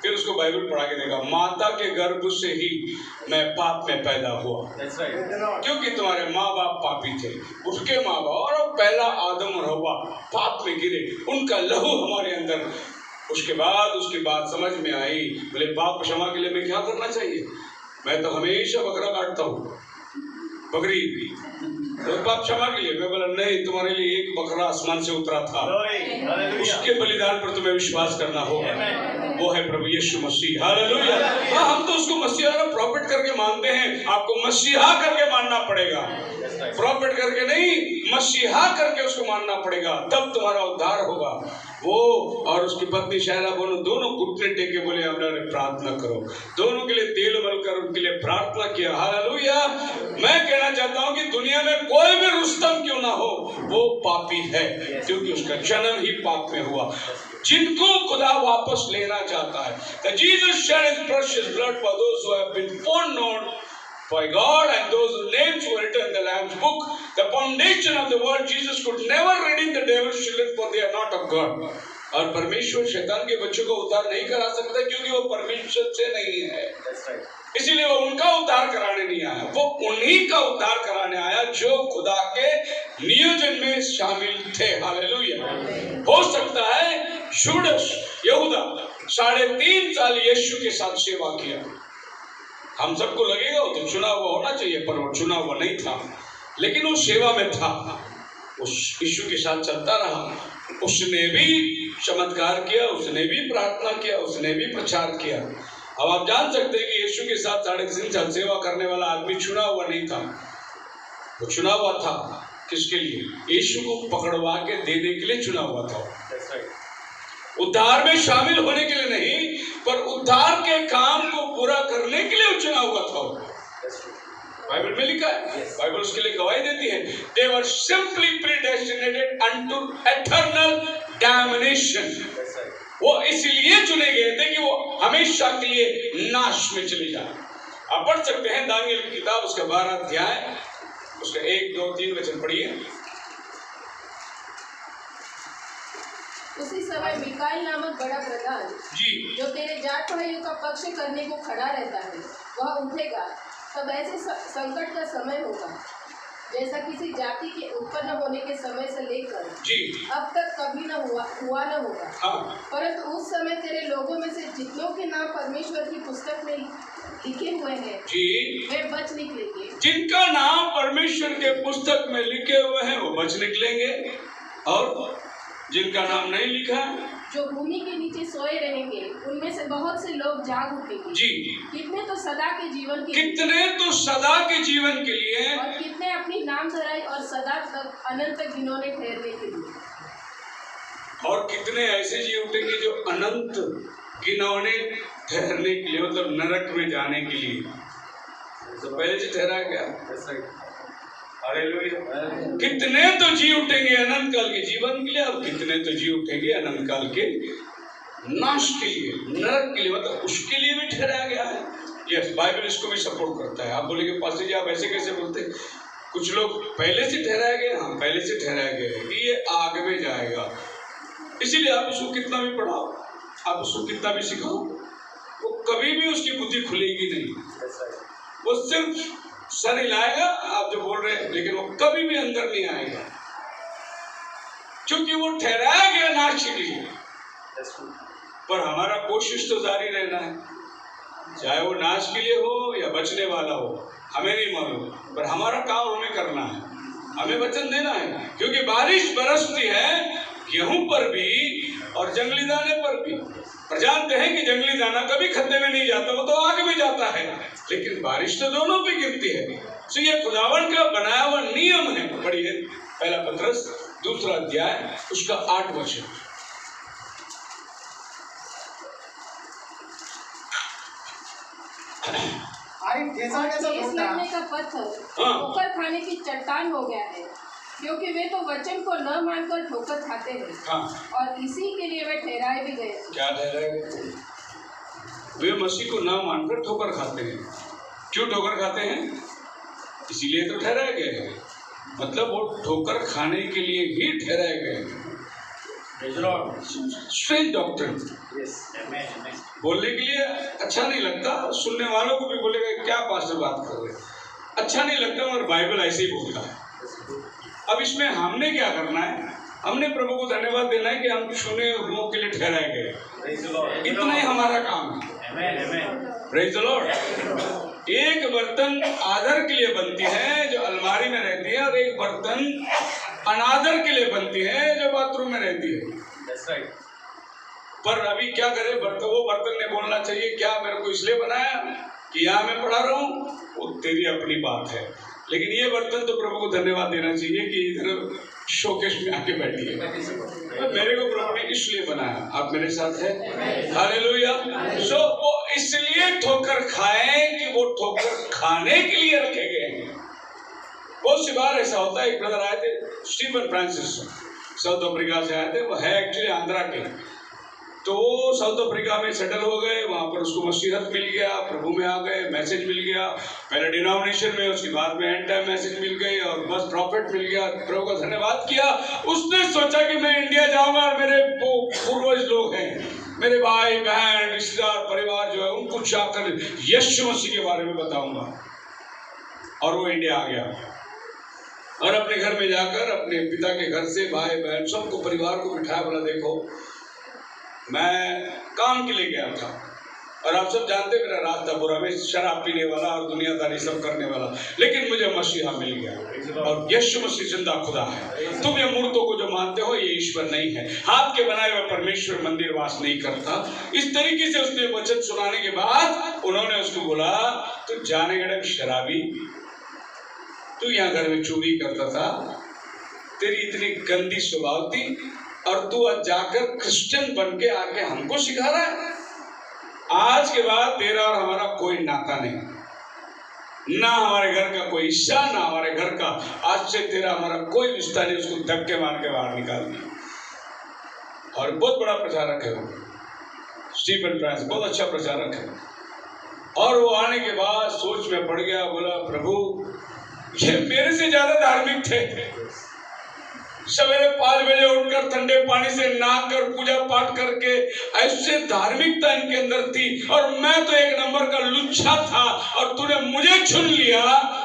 फिर उसको बाइबल पढ़ा के देखा, माता के गर्भ से ही मैं पाप में पैदा हुआ। क्योंकि तुम्हारे माँ बाप पापी थे, उसके माँ बाप और पहला आदम और हव्वा पाप में गिरे, उनका लहू हमारे अंदर। उसके बाद उसकी बात समझ में आई, बोले पाप क्षमा के लिए मैं क्या करना चाहिए? मैं तो हमेशा बकरा काटता हूँ, बकरी तो पाप क्षमा के लिए। मैं बोला नहीं, तुम्हारे लिए एक बकरा आसमान से उतरा था, उसके बलिदान पर तुम्हें विश्वास करना होगा, वो है प्रभु यीशु मसीह। हालेलुया। हाँ, हम तो उसको मसीहा और प्रॉफिट करके मानते हैं, आपको मसीहा करके मानना पड़ेगा, प्रॉफिट करके नहीं, मसीहा करके उसको मानना पड़ेगा, तब तुम्हारा उद्धार होगा। वो और उसकी पत्नी शायरा दोनों घुटने टेके बोले हमने प्रार्थना करो, दोनों के लिए तेल मलकर उनके लिए प्रार्थना किया। हालेलुया। मैं कहना चाहता हूँ कि दुनिया में कोई भी रुस्तम क्यों ना हो, वो पापी है, क्योंकि उसका जन्म ही पाप में हुआ। जिनको खुदा वापस लेना चाहता है, that Jesus shed his precious blood for those who have been foreknown by God and those whose names were written in the Lamb's book. The foundation of the world, Jesus could never redeem the devil's children, for they are not of God. और परमेश्वर शैतान के बच्चों को उद्धार नहीं करा सकता, क्योंकि वो परमेश्वर से नहीं है। इसीलिए वो उनका उद्धार कराने नहीं आया, वो उन्हीं का उद्धार कराने आया जो खुदा के नियोजन में शामिल थे। हालेलुया। हो सकता है यूदास यहूदा 3.5 साल यीशु के साथ सेवा किया। हम सबको लगेगा वो तो चुना हुआ होना चाहिए, पर वो चुना हुआ नहीं था, लेकिन वो सेवा में था, उस यीशु के साथ चलता रहा। उसने भी चमत्कार किया, उसने भी प्रार्थना किया, उसने भी प्रचार किया। अब आप जान सकते हैं कि यीशु के साथ 3.5 साल सेवा करने वाला आदमी चुना हुआ नहीं था, वो चुना हुआ था किसके लिए? यीशु को पकड़वा के देने के लिए चुना हुआ था। उद्धार में शामिल होने के लिए नहीं, पर उद्धार के काम को पूरा करने के लिए चुना हुआ था। बाइबल में लिखा है, बाइबल उसके लिए गवाही देती है, they were simply predestinated unto eternal damnation। वो इसलिए चुने गए थे कि वो हमेशा के लिए नाश में चले जाए। आप पढ़ सकते हैं दानियल की किताब, उसका 12 अध्याय, उसका 1, 2, 3 वचन पढ़िए। उसी समय मिकाएल नामक बड़ा प्रधान जी, जो तेरे जाट भाइयों का पक्ष करने को खड़ा रहता है, वह उठेगा। तब ऐसे संकट का समय होगा जैसा किसी जाति के उत्पन्न होने के समय से लेकर जी, अब तक कभी न हुआ न होगा। हाँ, परंतु उस समय तेरे लोगों में से जितनों के नाम परमेश्वर की पुस्तक में लिखे हुए हैं जी, वे बच निकलेंगे। जिनका नाम परमेश्वर के पुस्तक में लिखे हुए हैं वो बच निकलेंगे, और जिनका नाम नहीं लिखा है, जो भूमि के नीचे सोए रहेंगे, उनमें से बहुत से लोग जाग उठेंगे। जी, कितने तो सदा के जीवन के कितने तो सदा के जीवन के लिए, और कितने अपनी नाम धराई और सदा तक अनंत गिनौने ठहरने के लिए। और कितने ऐसे जी उठेंगे जो अनंत गिनौने ठहरने के लिए, मतलब नरक में जाने के लिए। तो पहले से ठहरा गया। हालेलुया। कितने तो जी उठेंगे अनंत काल के जीवन के लिए, और कितने तो जी उठेंगे अनंत काल के नाश के लिए, नरक के लिए, मतलब उसके लिए भी ठहराया गया है। यस, बाइबल इसको भी सपोर्ट करता है। आप बोलेंगे पास्टर जी आप ऐसे कैसे बोलते? कुछ लोग पहले से ठहराया गया, हाँ पहले से ठहराया गया है कि ये आग में जाएगा, इसीलिए आप उसको कितना भी पढ़ाओ, आप उसको कितना भी सिखाओ, वो कभी भी उसकी बुद्धि खुलेगी नहीं। वो सिर्फ सर हिलाएगा आप जो बोल रहे हैं, लेकिन वो कभी भी अंदर नहीं आएगा, क्योंकि वो ठहराया गया नाश के लिए। पर हमारा कोशिश तो जारी रहना है, चाहे वो नाश के लिए हो या बचने वाला हो, हमें नहीं मालूम, पर हमारा काम हमें करना है, हमें वचन देना है। क्योंकि बारिश बरसती है गेहूं पर भी और जंगली दाने पर भी। पर जानते हैं कि जंगली दाना कभी खड्डे में नहीं जाता, वो तो आग में जाता है, लेकिन बारिश तो दोनों पे गिरती है। तो ये खुदावन का बनाया हुआ नियम है। पढ़िए पहला पत्रस 2 अध्याय उसका 8 वचन। लगने का पत्थर ठोकर खाने की चट्टान हो गया है, क्योंकि वे तो वचन को न मानकर ठोकर खाते हैं। हाँ। और इसी के लिए वे ठहराए भी गए। क्या ठहराए गए? वे मसीह को न मानकर ठोकर खाते हैं। क्यों ठोकर खाते हैं? इसीलिए तो ठहराए गए हैं, मतलब वो ठोकर खाने के लिए ही ठहराए गए हैं। स्ट्रेंज डॉक्ट्रिन, बोलने के लिए अच्छा नहीं लगता, सुनने वालों को भी बोलेगा क्या पास्टर बात कर रहे हैं, अच्छा नहीं लगता, मगर बाइबल ऐसे ही बोलता है। अब इसमें हमने क्या करना है? हमने प्रभु को धन्यवाद देना है कि हम सुने हुओं के लिए ठहराए गए, इतना ही हमारा काम है। Praise the Lord. एक बर्तन आदर के लिए बनती है जो अलमारी में रहती है, और एक बर्तन अनादर के लिए बनती है जो बाथरूम में रहती है। पर अभी क्या करे, वो बर्तन ने बोलना चाहिए क्या मेरे को इसलिए बनाया कि यहाँ मैं पढ़ा रहा हूँ, वो तेरी अपनी बात है। लेकिन ये बर्तन तो प्रभु को धन्यवाद देना चाहिए कि इधर शोकेश में आके बैठी है, तो मेरे को प्रभु ने इसलिए बनाया। आप मेरे साथ हैं? हालेलुया। सो वो इसलिए ठोकर खाए कि वो ठोकर खाने के लिए रखे गए हैं। बहुत सी बार ऐसा होता है। एक ब्रदर आए थे, स्टीफन फ्रांसिस, साउथ अफ्रीका से आए थे, वो है एक्चुअली आंध्रा के, तो साउथ अफ्रीका में सेटल हो गए, वहाँ पर उसको मसीहत मिल गया, प्रभु में आ गए, मैसेज मिल गया, पहले डिनोमिनेशन में, उसके बाद में एंड टाइम मैसेज मिल गई, और बस प्रॉफिट मिल गया, प्रभु का धन्यवाद किया। उसने सोचा कि मैं इंडिया जाऊंगा और मेरे पूर्वज लोग हैं, मेरे भाई बहन रिश्तेदार परिवार जो है उनको जाकर यीशु मसीह के बारे में बताऊंगा। और वो इंडिया आ गया और अपने घर में जाकर अपने पिता के घर से भाई बहन सबको, परिवार को बिठाया, बोला देखो मैं काम के लिए गया था, और आप सब जानते मेरा रास्ता बुरा, मैं शराब पीने वाला और दुनियादारी सब करने वाला, लेकिन मुझे मसीहा मिल गया, और यीशु मसीह जिंदा खुदा है। तुम ये मूर्तों को जो मानते हो ये ईश्वर नहीं है, हाथ के बनाए हुए परमेश्वर मंदिर वास नहीं करता। इस तरीके से उसने वचन सुनाने के बाद उन्होंने उसको बोला, तू जाने गए शराबी, तू यहाँ घर में चोरी करता था, तेरी इतनी गंदी स्वभाव थी, और तू आज जाकर क्रिश्चियन बन के आके हमको सिखा रहा है। आज के बाद तेरा और हमारा कोई नाता नहीं, ना हमारे घर का कोई हिस्सा, ना हमारे घर का, आज से तेरा हमारा कोई रिश्ता नहीं। उसको धक्के मार के बाहर निकाल दिया, और बहुत बड़ा प्रचारक है वो। स्टीफन प्राइस बहुत अच्छा प्रचारक है। और वो आने के बाद सोच में पड़ गया, बोला प्रभु ये मेरे से ज्यादा धार्मिक थे। सवेरे 5 बजे उठकर ठंडे पानी से नहाकर पूजा पाठ करके ऐसे धार्मिकता इनके अंदर थी, और मैं तो एक नंबर का लुच्चा था, और तूने मुझे चुन लिया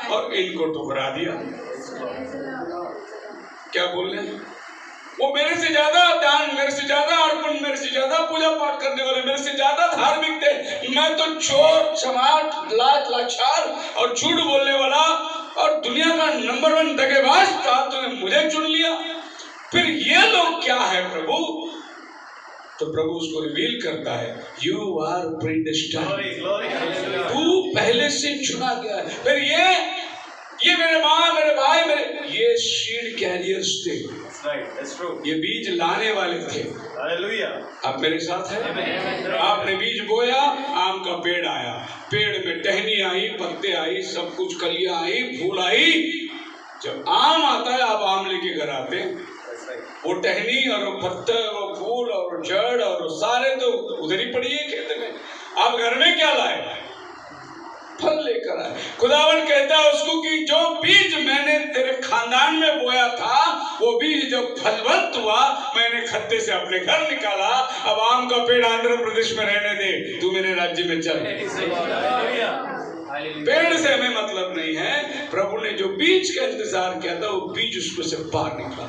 और इनको ठुकरा दिया। क्या बोल रहे हैं? वो मेरे से ज्यादा दान, मेरे से ज्यादा अर्पण, मेरे से ज्यादा पूजा पाठ करने वाले, मेरे से ज्यादा धार्मिक थे। मैं तो चोर, चमाट, लाचार और झूठ बोलने वाला और दुनिया का नंबर 1 दगेबाज था, तूने मुझे चुन लिया। फिर ये लोग क्या है प्रभु? तो प्रभु उसको रिवील करता है, यू आर प्रीडेस्टाइन्ड, तू पहले से चुना गया है। फिर ये मेरे माँ, मेरे भाई, ये सीड कैरियर्स थे, ये बीज लाने वाले थे। आप मेरे साथ हैं? आपने बीज बोया, आम का पेड़ आया, पेड़ में टहनी आई, पत्ते आई, सब कुछ कलियां आई, फूल आई। जब आम आता है, आप आम लेके घर आते हैं, वो टहनी और वो पत्ते और वो फूल और जड़ और सारे तो उधर ही पड़ी है खेत में। आप घर में क्या लाए? फल लेकर आए। खुदावन कहता है उसको कि जो बीज मैंने तेरे खानदान में बोया था, वो बीज जब फलवंत हुआ, मैंने खत्ते से अपने घर निकाला। अब आम का पेड़ आंध्र प्रदेश में रहने दे, तू मेरे राज्य में चल। पेड़ से हमें मतलब नहीं है, प्रभु ने जो बीज का इंतजार किया था, वो बीज उसमें से बाहर निकला।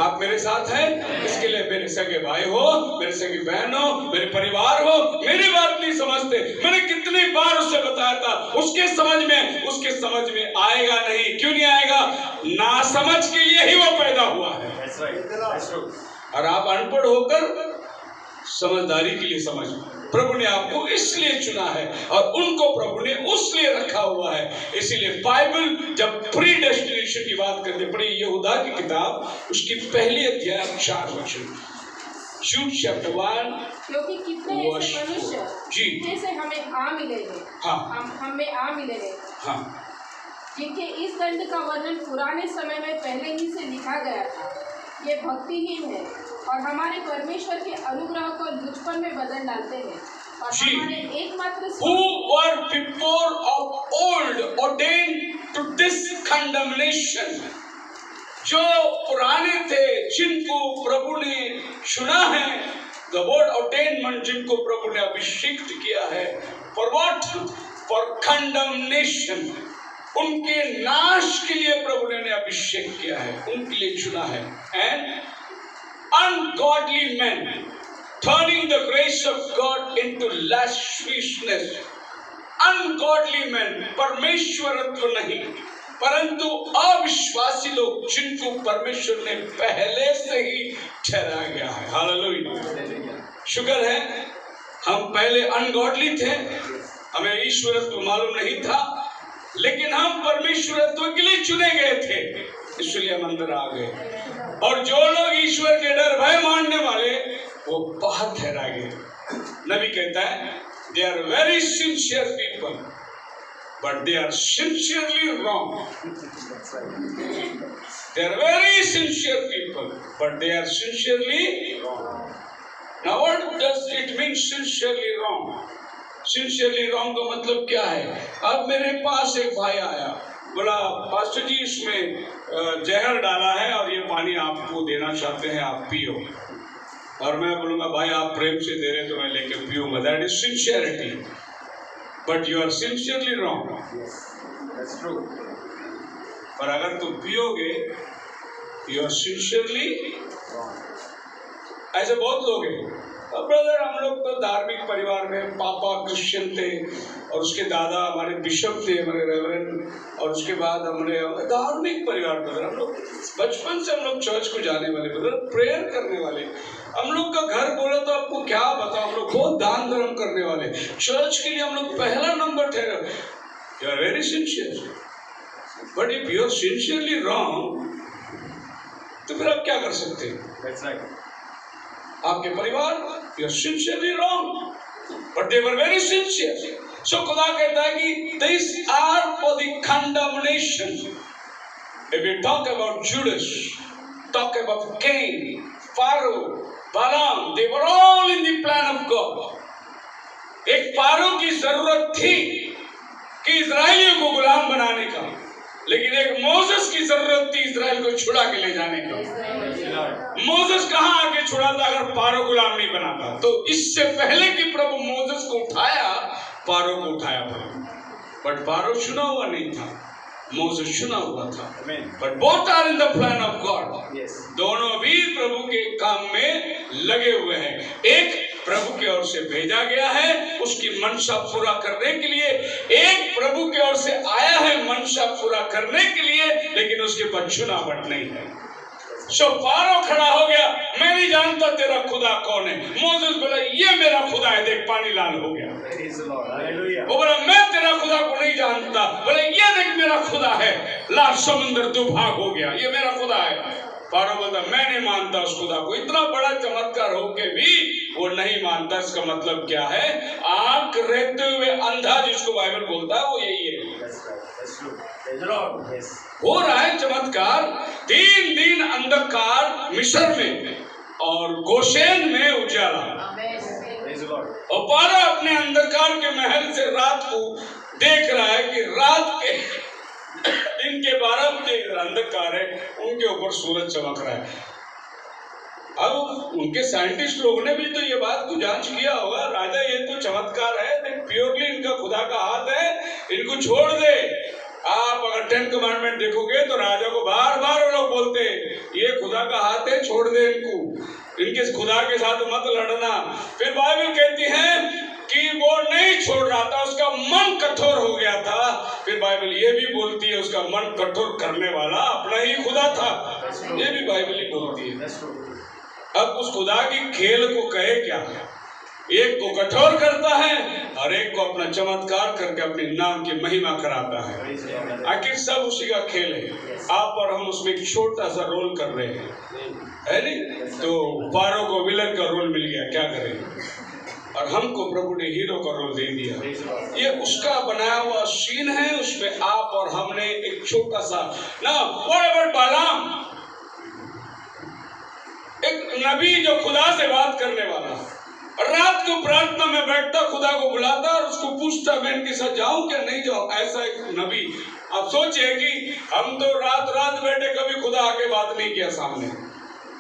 आप मेरे साथ हैं? इसके लिए मेरे सगे भाई हो, मेरे सगी बहन हो, मेरे परिवार हो, मेरी बात नहीं समझते। मैंने कितनी बार उससे बताया था, उसके समझ में आएगा नहीं। क्यों नहीं आएगा? ना समझ के लिए ही वो पैदा हुआ है। और आप अनपढ़ होकर समझदारी के लिए समझ। प्रभु ने आपको इसलिए चुना है और उनको प्रभु ने उसलिए रखा हुआ है। इसीलिए बाइबल जब प्री डेस्टिनेशन की बात करते, पढ़ी यहूदा की किताब, उसकी पहली अध्याय 4 वचन, शूट चैप्टर 1। क्योंकि कितने ऐसे मनुष्य जी से हमें आ मिले हैं, हाँ हमें आ मिले हैं, हाँ, जिनके इस दंड का वर्णन पुराने समय में पहले ही से लिखा गया था। ये भक्तिहीन है और हमारे परमेश्वर के अनुग्रह को लुचपन में बदल डालते हैं, और हमारे एकमात्र who were before of old ordained to this condemnation, जो पुराने थे, जिनको प्रभु ने चुना है, the word ordainment, जिनको प्रभु ने अभिषिक्त किया है, for what? For condemnation, उनके नाश के लिए प्रभु ने अभिषेक किया है, उनके लिए चुना है। And ungodly men turning the grace of God into lasciviousness, ungodly men, परमेश्वरत्व नहीं परंतु अविश्वासी लोग, जिनको परमेश्वर ने पहले से ही ठहरा गया है। हालेलुया, शुक्र है हम पहले अनगॉडली थे, हमें ईश्वरत्व मालूम नहीं था, लेकिन हम परमेश्वरत्व के लिए चुने गए थे, इसलिए हम अंदर आ गए। और जो लोग ईश्वर के डर भय मानने वाले, वो बाहर ठहरा गए। नबी कहता है, they are very sincere people, but they are sincerely wrong. They are very sincere people, but they are sincerely wrong. Now what does it mean sincerely wrong? Sincerely wrong का मतलब क्या है? अब मेरे पास एक भाई आया, बोला पास्टर जी इसमें जहर डाला है और ये पानी आपको देना चाहते हैं, आप पियो। और मैं बोलूँगा भाई आप प्रेम से दे रहे तो मैं लेके पीऊँगा। That is sincerity, but you are sincerely wrong. That's true. पर अगर तुम पियोगे, यू आर सिंसियरली रॉन्ग। ऐसे बहुत लोग हैं। अब ब्रदर हम लोग तो धार्मिक परिवार में, पापा क्रिश्चियन थे और उसके दादा हमारे बिशप थे, हमारे रेवरेंड, और उसके बाद हमारे धार्मिक परिवार। ब्रदर हम लोग बचपन से हम लोग चर्च को जाने वाले, ब्रदर प्रेयर करने वाले। हम लोग का घर बोला तो आपको क्या बताओ, हम लोग बहुत दान धर्म करने वाले, चर्च के लिए हम लोग पहला नंबर ठहरे। You are very sincere, but if you are sincerely wrong, तो फिर आप क्या कर सकते हैं? आपके परिवार, you are sincerely wrong, but they were very sincere. So खुदा कहता है कि these are for the condemnation. If we talk about Judas, talk about Cain, Pharaoh, Balaam, they were all in the plan of God. Pharaoh की जरूरत थी कि इजराइलियों को गुलाम बनाने का, लेकिन एक मोसेस की जरूरत थी इजराइल को छुड़ा के ले जाने का। मोसेस कहां आके छुड़ाता अगर फारो गुलाम नहीं बनाता? तो इससे पहले कि प्रभु मोसेस को उठाया, फारो को उठाया बट फारो चुना हुआ नहीं था, मोसेस चुना हुआ था। But both are in the plan of God. दोनों भी प्रभु के काम में लगे हुए हैं। एक प्रभु की ओर से भेजा गया है उसकी मंशा पूरा करने के लिए, एक प्रभु की ओर से आया है मंशा पूरा करने के लिए, लेकिन उसके पास चुनावट नहीं है। सो फारो खड़ा हो गया, मैं नहीं जानता तेरा खुदा कौन है। मोसेस बोला ये मेरा खुदा है, देख पानी लाल हो गया। वो बोला मैं तेरा खुदा को नहीं जानता, बोले ये देख मेरा खुदा है, लाल समुद्र दो भाग हो गया, ये मेरा खुदा है। फारो बोलता मैं नहीं मानता उस खुदा को। इतना बड़ा चमत्कार होके भी वो नहीं मानता। इसका मतलब क्या है? आंख रहते हुए अंधा जिसको बाइबल बोलता है वो यही है। हो रहा है चमत्कार। 3 दिन अंधकार मिस्र में और गोशेन में उजाला, और फारो अपने अंधकार के महल से रात को देख रहा है कि रात के दिन के 12 बजे अंधकार है, उनके ऊपर सूरज चमक रहा है। अब उनके साइंटिस्ट लोग ने भी तो ये बात को जांच किया होगा, राजा ये तो चमत्कार है, प्योरली इनका खुदा का हाथ है, इनको छोड़ दे। आप अगर 10 कमांडमेंट देखोगे तो राजा को बार बार वो लोग बोलते ये खुदा का हाथ है, छोड़ दे इनको, इनके खुदा के साथ मत लड़ना। फिर बाइबल कहती है कि वो नहीं छोड़ रहा था, उसका मन कठोर हो गया था। फिर बाइबल ये भी बोलती है उसका मन कठोर करने वाला अपना ही खुदा था, ये भी बाइबल ही बोलती है। अब उस खुदा की खेल को कहे क्या? एक को कठोर करता है और एक को अपना चमत्कार करके अपने नाम की महिमा कराता है। आखिर सब उसी का खेल है। आप और हम उसमें एक छोटा सा रोल कर रहे हैं, है नहीं? तो फारो को विलन का रोल मिल गया, क्या करें? और हमको प्रभु ने हीरो का रोल दे दिया। ये उसका बनाया हुआ सीन है, उसमें आप और हमने एक छोटा सा ना बालाम, एक नबी जो खुदा से बात करने वाला, रात को प्रार्थना में बैठता, खुदा को बुलाता और उसको पूछता मैं इनके साथ जाऊं क्या नहीं जाऊं। ऐसा एक नबी। आप सोचिए कि हम तो रात रात बैठे कभी खुदा आके बात नहीं किया सामने,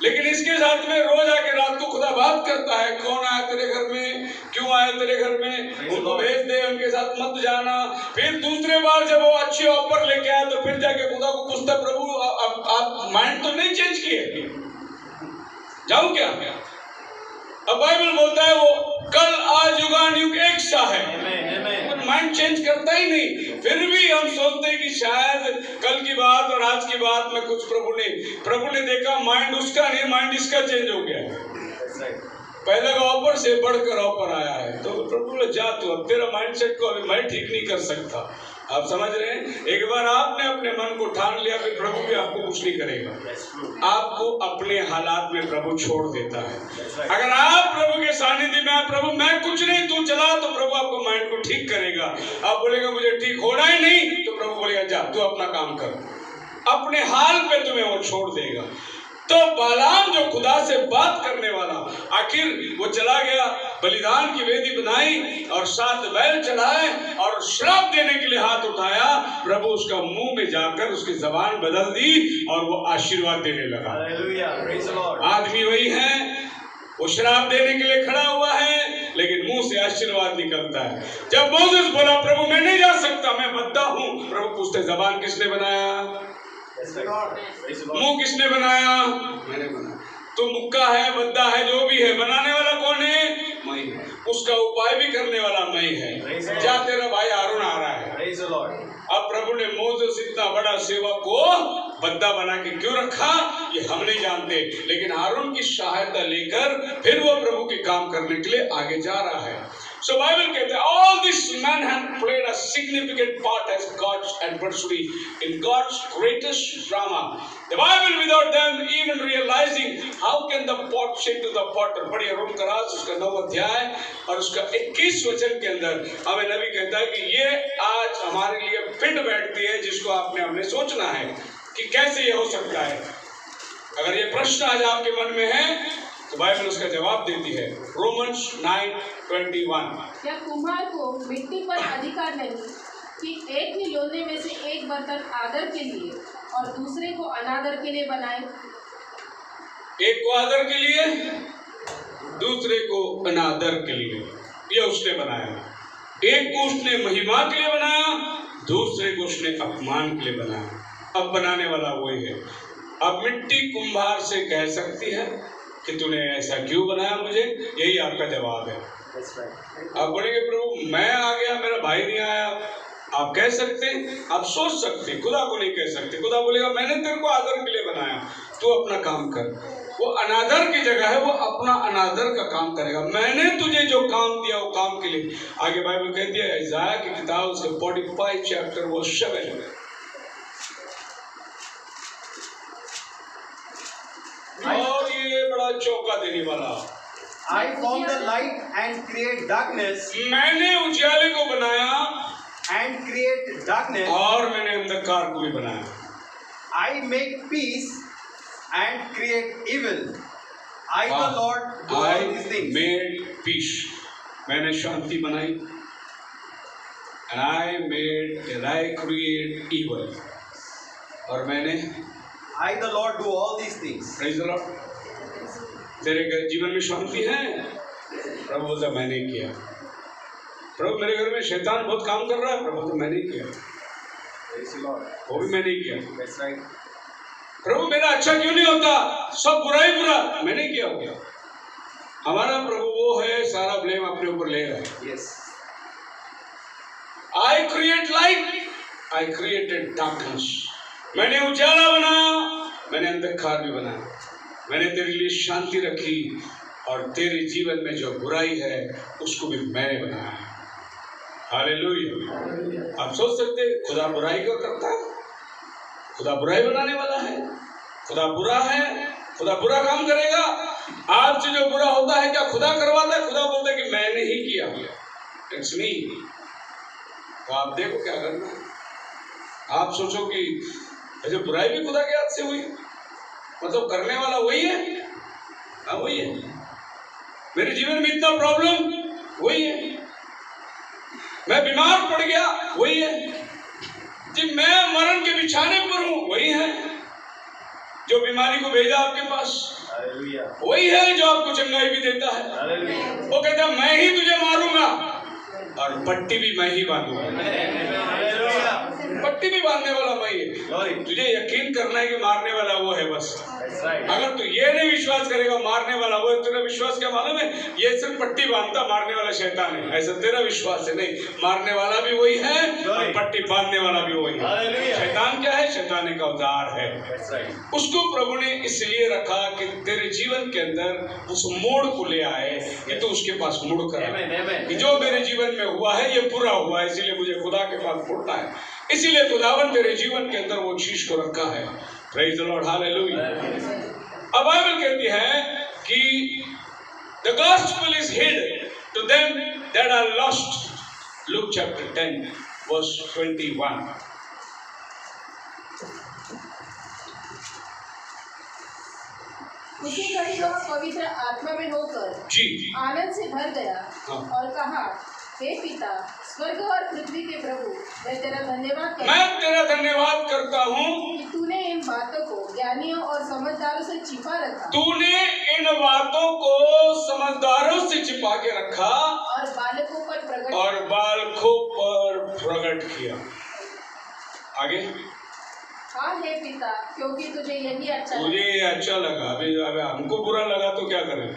लेकिन इसके साथ में रोज आके रात को खुदा बात करता है। कौन आया तेरे घर में, क्यों आया तेरे घर में, उनको भेज दे, उनके साथ मत जाना। फिर दूसरे बार जब वो अच्छी ऑफर लेके आया तो फिर जाके खुदा को पूछता प्रभु आप माइंड तो नहीं चेंज किए, जाऊं क्या? अब बाइबल बोलता है वो कल आज युगान युग एक सा है, माइंड चेंज करता ही नहीं। फिर भी हम सोचते हैं कि शायद कल की बात और आज की बात में कुछ प्रभु ने देखा माइंड उसका नहीं, माइंड इसका चेंज हो गया है। पहले का ऑफर से बढ़कर ऑफर आया है, तो प्रभु ने जा तू, अब तेरा माइंडसेट को अभी मैं ठीक नहीं कर सकता। आप समझ रहे हैं? एक बार आपने अपने मन को ठान लिया फिर प्रभु भी आपको कुछ नहीं करेगा। आपको अपने हालात में प्रभु छोड़ देता है। अगर आप प्रभु के सानिध्य में प्रभु मैं कुछ नहीं तू चला, तो प्रभु आपको माइंड को ठीक करेगा। आप बोलेगा मुझे ठीक होना ही नहीं, तो प्रभु बोलेगा जा तू अपना काम कर, अपने हाल पे तुम्हें वो छोड़ देगा। तो बालाम जो खुदा से बात करने वाला, आखिर वो चला गया, बलिदान की वेदी बनाई और 7 बैल चढ़ाए और श्राप देने के लिए हाथ उठाया। प्रभु उसका मुंह में जाकर उसकी जबान बदल दी और वो आशीर्वाद देने लगा। आदमी वही है, वो श्राप देने के लिए खड़ा हुआ है लेकिन मुंह से आशीर्वाद निकलता है। जब मोसेस बोला प्रभु मैं नहीं जा सकता, मैं बद्दा हूं, प्रभु पूछते जबान किसने बनाया, मुंह किसने बनाया? मैंने बनाया। तो मुक्का है, बद्दा है, जो भी है, बनाने वाला कौन है? मैं है। उसका उपाय भी करने वाला मैं है। जा तेरा भाई हारून आ रहा है। अब प्रभु ने मोसेस इतना बड़ा सेवक को बद्दा बना के क्यों रखा ये हम नहीं जानते, लेकिन हारून की सहायता लेकर फिर वो प्रभु के काम करने के लिए आगे जा रहा है। So Bible कहते हैं all these men have played a significant part as God's adversary in God's greatest drama. The Bible without them even realizing how can the pot say to the potter. पढ़िए रोम करास उसका 9 अध्याय और उसका 21 वचन के अंदर हमें नबी कहता है कि ये आज हमारे लिए फिट बैठती है जिसको आपने हमने सोचना है कि कैसे ये हो सकता है। अगर ये प्रश्न आज आपके मन में है तो बाइबल उसका जवाब देती है, रोमन्स 9:21। क्या कुम्हार को मिट्टी पर अधिकार नहीं कि एक ही लोने में से एक बर्तन आदर के लिए और दूसरे को अनादर के लिए बनाए? एक को आदर के लिए, दूसरे को अनादर के लिए, ये उसने बनाया। एक को उसने महिमा के लिए बनाया, दूसरे को उसने अपमान के लिए बनाया। अब बनाने वाला वही है। अब मिट्टी कुम्हार से कह सकती है कि तूने ऐसा क्यों बनाया मुझे? यही आपका जवाब है। आप बोलेंगे प्रभु मैं आ गया, मेरा भाई नहीं आया। आप कह सकते हैं, आप सोच सकते, खुदा को नहीं कह सकते। खुदा बोलेगा मैंने तेरे को आदर के लिए बनाया, तू अपना काम कर। वो अनादर की जगह है, वो अपना अनादर का काम करेगा। मैंने तुझे जो काम दिया वो काम के लिए। आगे बाइबल कहती है इज़ाया की किताब उसके 45 चैप्टर वो 7 और ये बड़ा चौंका देने वाला। I form the light and create darkness. मैंने उजाले को बनाया And create darkness. और मैंने अंधकार को भी बनाया। I make peace and create evil. I the Lord do all these I things. made peace. मैंने शांति बनाई। And I create evil. और मैंने I the Lord do all these things. Praise the Lord. तेरे घर जीवन में शांति है? प्रभु बोलता मैंने किया। प्रभु मेरे घर में शैतान बहुत काम कर रहा है। प्रभु तो मैंने किया। Praise the Lord. वो भी मैंने किया। That's right. प्रभु मेरा अच्छा क्यों नहीं होता? सब बुरा ही बुरा मैंने किया हो गया। हमारा प्रभु वो है, सारा ब्लेम अपने ऊपर ले रहा है। Yes. I create light, I created darkness. मैंने उजाला बनाया, मैंने अंधकार भी बनाया। मैंने तेरे लिए शांति रखी और तेरे जीवन में जो बुराई है उसको भी मैंने बनाया। हालेलुया। आप सोच सकते हैं खुदा बुराई क्यों करता है? खुदा बुराई बनाने वाला है। खुदा बुरा है, खुदा बुरा काम करेगा। आपसे जो बुरा होता है क्या खुदा करवाता है? खुदा बोलता है कि मैंने ही किया, इट्स मी। तो आप देखो क्या करना है। आप सोचो कि जो बुराई भी खुदा के हाथ से हुई, मतलब करने वाला वही है। हाँ वही है। मेरे जीवन में इतना प्रॉब्लम वही है। मैं बीमार पड़ गया वही है। जी मैं मरण के बिछाने पर हूँ वही है। जो बीमारी को भेजा आपके पास Hallelujah. वही है जो आपको चंगाई भी देता है। Hallelujah. वो कहता है मैं ही तुझे मारूंगा और पट्टी भी मैं ही बांधूंगा। Hallelujah. पट्टी भी बांधने वाला मैं ही है। Glory. तुझे यकीन करना है कि मारने वाला वो है बस। That's right. अगर तू ये नहीं विश्वास करेगा मारने वाला वो है, तेरा विश्वास क्या मालूम है? ये सिर्फ पट्टी बांधता, मारने वाला शैतान है, ऐसा तेरा विश्वास है। नहीं, मारने वाला भी वही है और पट्टी बांधने वाला भी वही है। Hallelujah. शैतान क्या है? शैतान एक अवतार है। That's right. उसको प्रभु ने इसलिए रखा कि तेरे जीवन के अंदर उस मोड़ को ले आए कि तू उसके पास मुड़ कर आए। Amen. Amen. कि जो मेरे जीवन में हुआ है ये पूरा हुआ है, इसीलिए मुझे खुदा के पास मुड़ना है। इसीलिए खुदावन तेरे जीवन के अंदर वो चीज को रखा है। Praise the Lord, hallelujah. अब बाइबल कहती है कि the gospel is hid to them that are lost. Luke chapter 10 verse 21. उसी घड़ी वह पवित्र आत्मा में होकर जी आनंद से भर गया हाँ। और कहा, हे पिता, स्वर्ग और पृथ्वी के प्रभु, मैं तेरा धन्यवाद करता मैं तेरा धन्यवाद करता हूँ कि तूने इन बातों को ज्ञानियों और समझदारों से छिपा रखा तूने इन बातों को समझदारों से छिपा के रखा और बालकों पर प्रकट किया। आगे हाँ हे पिता, क्योंकि तुझे यही अच्छा लगा। मुझे अच्छा लगा। अभी हमको बुरा लगा तो क्या करें?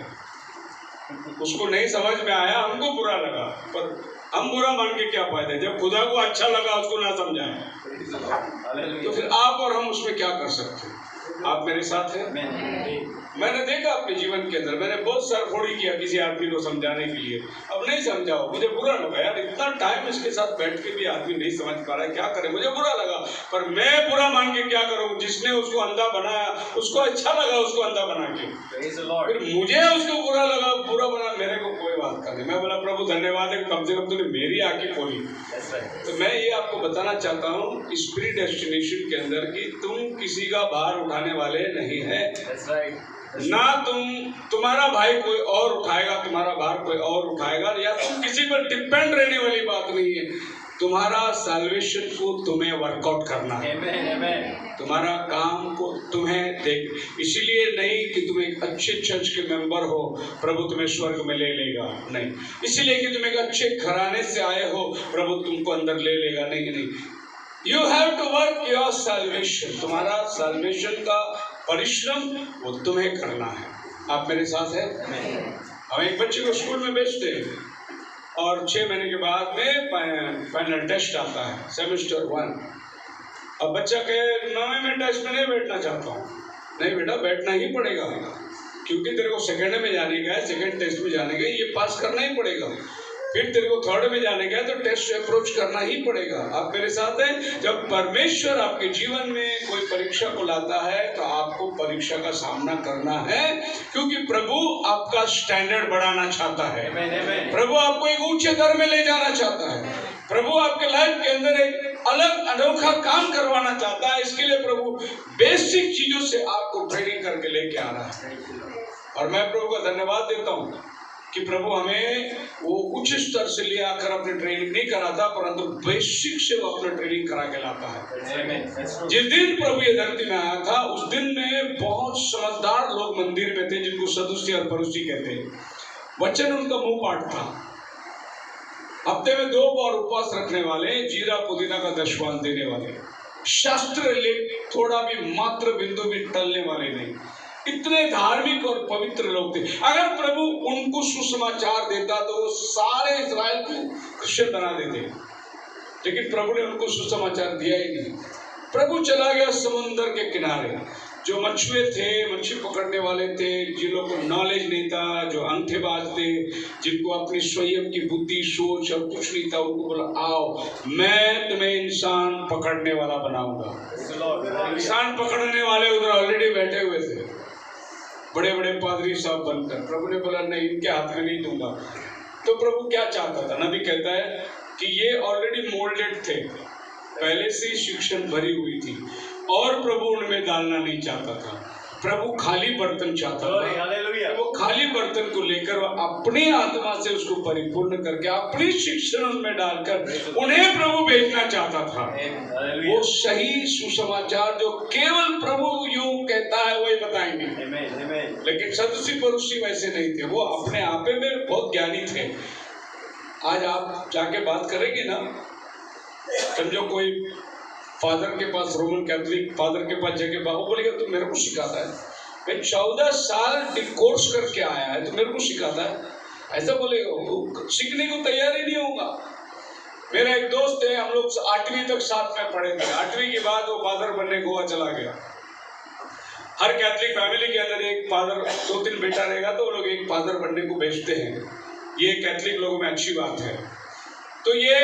उसको नहीं समझ में आया, हमको बुरा लगा, पर हम बुरा मान के क्या फायदा? जब खुदा को अच्छा लगा उसको ना समझाए तो फिर आप और हम उसमें क्या कर सकते हैं? आप मेरे साथ हैं। मैंने देखा अपने जीवन के अंदर, मैंने बहुत सरफोड़ी किया किसी आदमी को समझाने के लिए। अब नहीं समझाओ, मुझे बुरा लगा यार, इतना टाइम इसके साथ बैठ के भी आदमी नहीं समझ पा रहा है, क्या करे? मुझे बुरा लगा, पर मैं बुरा मान के क्या करूं? जिसने उसको अंधा बनाया उसको अच्छा लगा उसको अंधा बना के, फिर मुझे उसको बुरा लगा, बुरा बना, मेरे को कोई बात का नहीं। मैं बोला प्रभु धन्यवाद है, कम से कम तूने मेरी आंखें खोली। तो मैं ये आपको बताना चाहता हूँ स्पिरिट डेस्टिनेशन के अंदर कि तुम किसी का भार उठाने वाले नहीं है। ना तुम्हारा भाई कोई और उठाएगा, तुम्हारा भार कोई और उठाएगा, या तुम किसी पर डिपेंड रहने वाली बात नहीं है। तुम्हारा सैल्वेशन को तुम्हें वर्कआउट करना है। तुम्हारा काम को तुम्हें देख, इसलिए नहीं कि तुम एक अच्छे चर्च के मेंबर हो प्रभु तुम्हें स्वर्ग में ले लेगा, नहीं। इसलिए कि तुम एक अच्छे घराने से आए हो प्रभु तुमको अंदर ले लेगा, नहीं। You have to work your salvation. तुम्हारा सैल्वेशन का परिश्रम वो तुम्हें करना है। आप मेरे साथ हैं? हम एक बच्चे को स्कूल में भेजते हैं और 6 महीने के बाद में फाइनल टेस्ट आता है, सेमेस्टर 1। अब बच्चा कहे मैं टेस्ट में नहीं बैठना चाहता हूँ। नहीं बेटा, बैठना ही पड़ेगा, क्योंकि तेरे को सेकंड में जाने का है, सेकंड टेस्ट में जाने का, ये पास करना ही पड़ेगा। फिर तेरे को थर्ड में जाने का है तो टेस्ट अप्रोच करना ही पड़ेगा। आप मेरे साथ हैं? जब परमेश्वर आपके जीवन में कोई परीक्षा को लाता है तो आपको परीक्षा का सामना करना है, क्योंकि प्रभु आपका स्टैंडर्ड बढ़ाना चाहता है। प्रभु आपको एक ऊंचे दर में ले जाना चाहता है। प्रभु आपके लाइफ के अंदर एक अलग अनोखा काम करवाना चाहता है। इसके लिए प्रभु बेसिक चीजों से आपको ट्रेनिंग करके लेके आ रहा है। और मैं प्रभु का धन्यवाद देता हूँ कि प्रभु हमें वो उच्च स्तर से ले आकर अपनी ट्रेनिंग नहीं कराता, परंतु बेसिक से वो अपनी ट्रेनिंग करा के लाता है। जिस दिन प्रभु ये धरती में आया था उस दिन में बहुत समझदार लोग मंदिर में थे, जिनको सदुसी और फरूसी कहते हैं। वचन उनका मुंह पाठ था। हफ्ते में 2 बार उपवास रखने वाले, जीरा पुदीना का दशवान देने वाले, शास्त्र ले थोड़ा भी मात्र बिंदु भी टलने वाले नहीं। इतने धार्मिक और पवित्र लोग थे। अगर प्रभु उनको सुसमाचार देता तो वो सारे इस्राएल को क्रिश्चियन बना देते, लेकिन प्रभु ने उनको सुसमाचार दिया ही नहीं। प्रभु चला गया समुद्र के किनारे। जो मछुए थे, मछली पकड़ने वाले थे, जिन लोगों को नॉलेज नहीं था, जो अंधेबाज थे, जिनको अपनी स्वयं की बुद्धि सोच और कुछ नहीं था, उनको बोला आओ मैं तुम्हें इंसान पकड़ने वाला बनाऊंगा। इंसान पकड़ने वाले उधर ऑलरेडी बैठे हुए थे, बड़े बड़े पादरी साहब बनकर। प्रभु ने बोला नहीं, इनके हाथ में नहीं दूंगा। तो प्रभु क्या चाहता था? नबी कहता है कि ये ऑलरेडी मोल्डेड थे, पहले से ही शिक्षण भरी हुई थी, और प्रभु उनमें डालना नहीं चाहता था। प्रभु खाली बर्तन चाहता था। वो खाली बर्तन को लेकर अपनी आत्मा से उसको परिपूर्ण करके अपनी शिक्षण उनमें डालकर उन्हें प्रभु भेजना चाहता था। वो सही सुसमाचार जो केवल प्रभु यूं कहता है वही बताएंगे। लेकिन सदुसी फरूसी वैसे नहीं थे, वो अपने आप में बहुत ज्ञानी थे। आज आप जाके बात करेंगे ना, समझो कोई फादर के पास, रोमन कैथोलिक फादर के पास जगह बाबू बोलेगा तू मेरे को सिखाता है, मैं 14 साल कोर्स करके आया है तो मेरे को सिखाता है, ऐसा बोलेगा, वो सीखने को तैयार ही नहीं होगा। मेरा एक दोस्त है, हम लोग 8वीं तक साथ में पढ़े थे। 8वीं के बाद वो फादर बनने गोवा चला गया। हर कैथोलिक फैमिली के अंदर एक फादर, 2-3 बेटा रहेगा तो वो लोग एक फादर बनने को भेजते हैं। ये कैथोलिक लोगों में अच्छी बात है। तो ये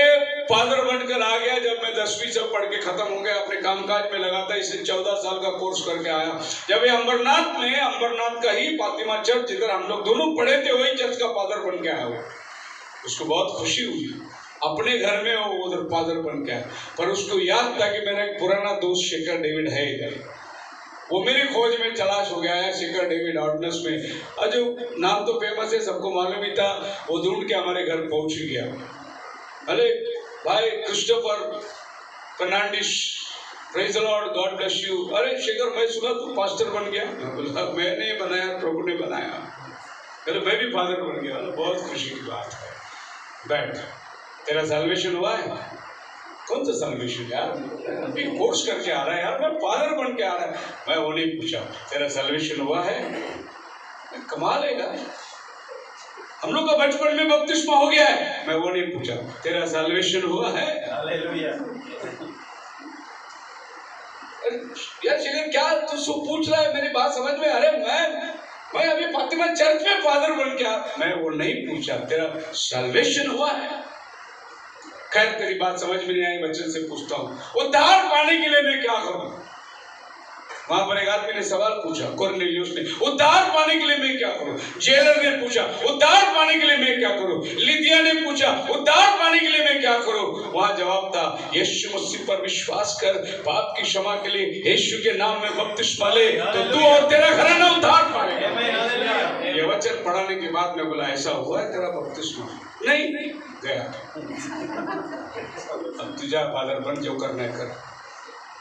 फादर बनकर आ गया। जब मैं 10वीं से पढ़ के खत्म हो गया, अपने कामकाज में लगा था, इसे 14 साल का कोर्स करके आया। जब ये अंबरनाथ का ही फातिमा चर्च, जिधर हम लोग दोनों पढ़े थे, वही चर्च का फादर बन के आया वो। उसको बहुत खुशी हुई, अपने घर में वो उधर फादर बन के आया। पर उसको याद था कि मेरा एक पुराना दोस्त शेखर डेविड है इधर, वो मेरी खोज में तलाश हो गया है। शेखर डेविड ऑर्डनेंस में, और जो नाम तो फेमस है, सबको मालूम ही था, वो ढूंढ के हमारे घर पहुंच गया। अरे भाई Christopher Fernandes, praise the Lord, God bless you. अरे शेखर, मैं सुना तू पास्टर बन गया। मैं बोला मैंने बनाया, प्रभु ने बनाया। अरे मैं भी फादर बन गया। बहुत खुशी की बात है। बैठ, तेरा सैल्वेशन हुआ है? कौन सा सैल्वेशन यार, अभी कोर्स करके आ रहा है यार, मैं फादर बन के आ रहा है। मैं वो नहीं पूछा तेरा सैल्वेशन हुआ है, कमाल है यार। हम लोग का बचपन में बपतिस्मा हो गया है, मैं वो नहीं पूछा तेरा सैल्वेशन हुआ है। हालेलुया। यार शेखर क्या तू पूछ रहा है, मेरी बात समझ में? अरे मैं अभी फातिमा चर्च में फादर बन के, मैं वो नहीं पूछा तेरा सैल्वेशन हुआ है। खैर तेरी बात समझ में नहीं आई, बच्चन से पूछता हूँ, उद्धार पाने के लिए मैं क्या करूँ? वहां पर एक आदमी ने सवाल पूछा, कुरनेलियुस ने, उद्धार पाने के लिए मैं क्या करूं? जेलर ने पूछा, उद्धार पाने के लिए मैं क्या करूं? लिदिया ने पूछा, उद्धार पाने के लिए मैं क्या करूं? वहां जवाब था, यीशु मसीह पर विश्वास कर, पाप की क्षमा के लिए यीशु के नाम में बपतिस्मा ले, तो तू और तेरा घराना उद्धार पाएगा। ये वचन पढ़ाने के बाद में बोला, ऐसा हुआ है तेरा बपतिस्मा? नहीं, गया। अब तुझा फादर बन, जो करना है कर,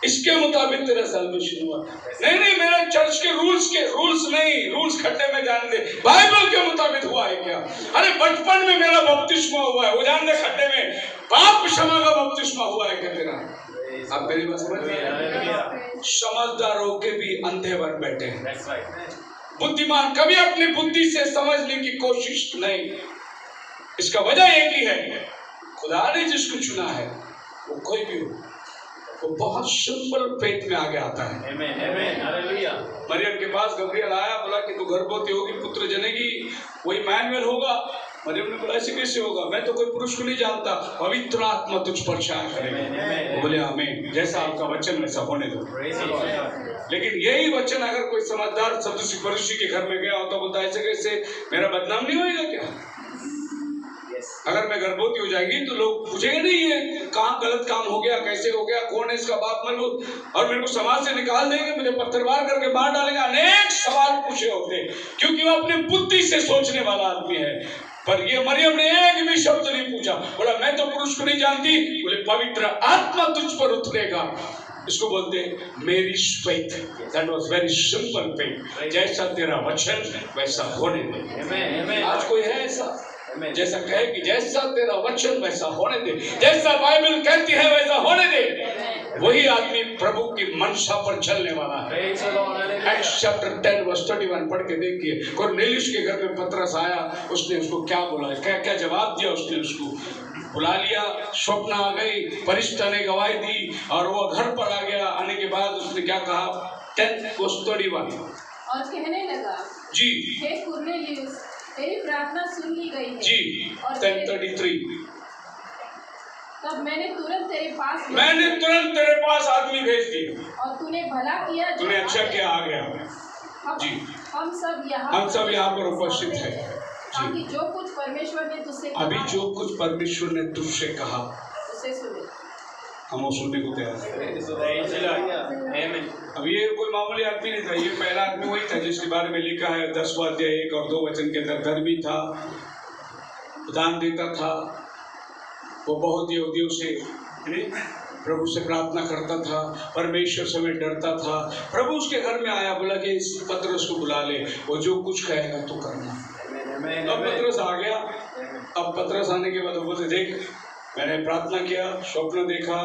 इसके मुताबिक तेरा सैल्वेशन हुआ। नहीं, मेरा चर्च के रूल्स नहीं, रूल्स खड्डे में जान दे, बाइबल के मुताबिक हुआ है क्या? अरे बचपन में मेरा बपतिस्मा हुआ है, वो जान दे खड्डे में पाप क्षमा का बपतिस्मा हुआ है क्या तेरा? आप मेरी बात समझ रहे? समझदार होके भी अंधे बन बैठे हैं। बुद्धिमान कभी अपनी बुद्धि से समझने की कोशिश नहीं। इसका वजह एक ही है, खुदा ने जिसको चुना है वो कोई भी हो, वो बहुत सिंपल फेथ में आगे आता है। मरियम के पास गब्रियल आया, बोला कि तू गर्भवती होगी, पुत्र जनेगी, वो इमैनुएल होगा। मरियम ने बोला, ऐसे कैसे होगा? मैं तो कोई पुरुष को नहीं जानता, पवित्र आत्मा तुझ पर छाया करेगा। वो बोले, आमीन, जैसा आपका वचन वैसा होने दो। लेकिन यही वचन अगर कोई समझदार सदुसी के घर में गया हो तो बोलता, ऐसे कैसे, मेरा बदनाम नहीं होएगा क्या? अगर मैं गर्भवती हो जाएगी तो लोग पूछेंगे नहीं है कहाँ गलत काम हो गया, कैसे हो गया, कौन है इसका बाप, और मेरे को समाज से निकाल देंगे, मुझे पत्थरवार करके मार डालेंगे। अनेक सवाल पूछे होते, क्योंकि वो अपने बुद्धि से सोचने वाला आदमी है। पर ये मरियम ने एक भी शब्द नहीं पूछा, बोला मैं तो पुरुष को नहीं जानती, बोले पवित्र आत्मा तुझ पर उतरेगा। इसको बोलते मेरी faith, that was very simple faith. जैसा तेरा वचन वैसा होने दे। आज कोई है ऐसा जैसा कहे कि जैसा तेरा वचन वैसा होने दे, जैसा बाइबल कहती है वैसा होने दे, वही आदमी प्रभु की मनसा पर चलने वाला है। एक्ट्स चैप्टर 10 वर्स 31 पढ़ के देखिए, कुरनेलियुस के घर में पतरस आया, उसने उसको क्या बोला, क्या जवाब दिया उसने? उसको बुला लिया, स्वप्न आ गई, फरिश्ता ने गवाही दी और वो घर पर आ गया। आने के बाद उसने क्या कहा? 10 वर्स 31 और कहने लगा, जी हे कुरनेलियुस, तेरी प्रार्थना सुन ली गई है जी। और 10:33 तब मैंने तुरंत तेरे पास आदमी भेज दिया और तूने भला किया, तूने अच्छा किया, आ गया जी। हम सब यहाँ पर उपस्थित है जी। जो कुछ परमेश्वर ने तुझसे कहा, अभी जो कुछ परमेश्वर ने तुझसे कहा उसे सुने, हम वो सुनने को तैयार हैं। अब ये कोई मामूली आदमी नहीं था, ये पहला आदमी वही था जिसके बारे में लिखा है 10वां अध्याय 1 और 2 वचन के अंदर। धर्मी था, दान देता था, वो बहुत यहूदियों से प्रभु से प्रार्थना करता था, परमेश्वर से में डरता था। प्रभु उसके घर में आया, बोला कि इस पतरस को बुला ले, वो जो कुछ कहेगा तो करना। अब पतरस आ गया। अब पतरस आने के बाद वो बोलते, देख मैंने प्रार्थना किया, स्वप्न देखा,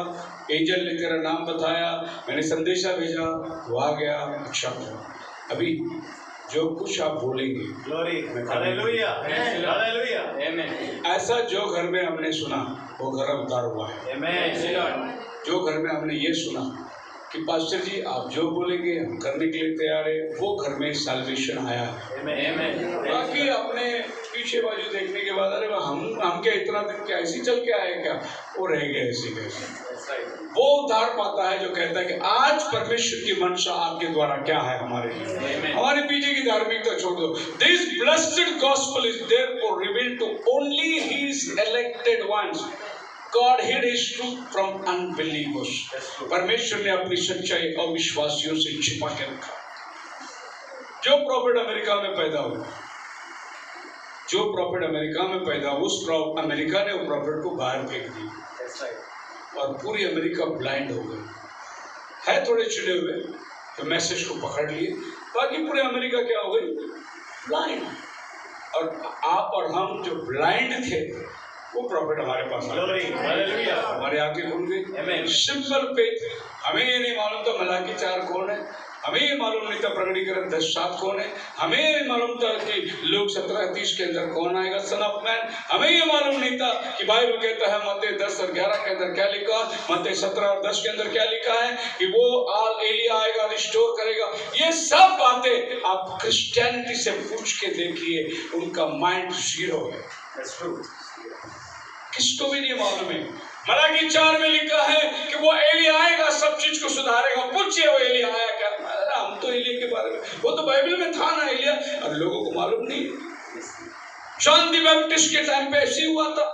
एंजल ने तेरा नाम बताया, मैंने संदेशा भेजा, वो आ गया, अच्छा हुआ। अभी जो कुछ आप बोलेंगे, हालेलुया, हालेलुया, ऐसा जो घर में हमने सुना वो घर उद्धार हुआ है। जो घर में हमने ये सुना कि पास्टर जी आप जो बोलेंगे हम करने के लिए तैयार है, वो घर में साल्वेशन आया है। बाकी अपने पीछे बाजू देखने के बाद अरे हम क्या इतना दिन क्या ऐसी चल के आए क्या, वो रह गए ऐसे कैसे। वो उद्धार पाता है जो कहता है कि आज परमेश्वर की मंशा आपके द्वारा क्या है हमारे लिए। हमारे पीछे की धार्मिकता छोड़ दो। This blessed gospel is therefore revealed to only his elected ones. God hid his truth from unbelievers. परमेश्वर ने अपनी सच्चाई अविश्वासियों से छिपा के रखा। जो प्रॉफिट अमेरिका में पैदा हुआ, जो प्रॉफिट अमेरिका में पैदा हुआ, उस अमेरिका ने वो प्रॉफिट को बाहर फेंक दिया और पूरी अमेरिका ब्लाइंड हो गई है। थोड़े चुने हुए तो मैसेज को पकड़ लिए, बाकी पूरे अमेरिका क्या हो गई? ब्लाइंड। और आप और हम जो ब्लाइंड थे वो प्रॉफिट हमारे पास आ गया, हमारे आंखें खुल गई। Simple faith. हमें ये नहीं मालूम था मलाकी 4 कौन है, हमें ये मालूम नहीं था प्रकटीकरण 10:7 कौन है, हमें ये मालूम था कि लूक 17:30 के अंदर कौन आएगा सन ऑफ मैन। हमें ये मालूम नहीं था कि बाइबल कहता है मत्ती 10 और 11 के अंदर क्या लिखा, मत्ती 17 और 10 के अंदर क्या लिखा है कि वो एलिया आएगा, रिस्टोर करेगा। ये सब बातें आप क्रिश्चियनिटी से पूछ के देखिए, उनका माइंड 0 है। किसको भी नहीं मालूम है। मलाकी 4 में लिखा है कि वो एलिया आएगा, सब चीज को सुधारेगा। पूछिए वो एलिया आया क्या? तो एलिया के बारे में, वो तो बाइबल में था ना एलिया, अब लोगों को मालूम नहीं। जॉन द बैप्टिस्ट के टाइम पे ऐसे हुआ था,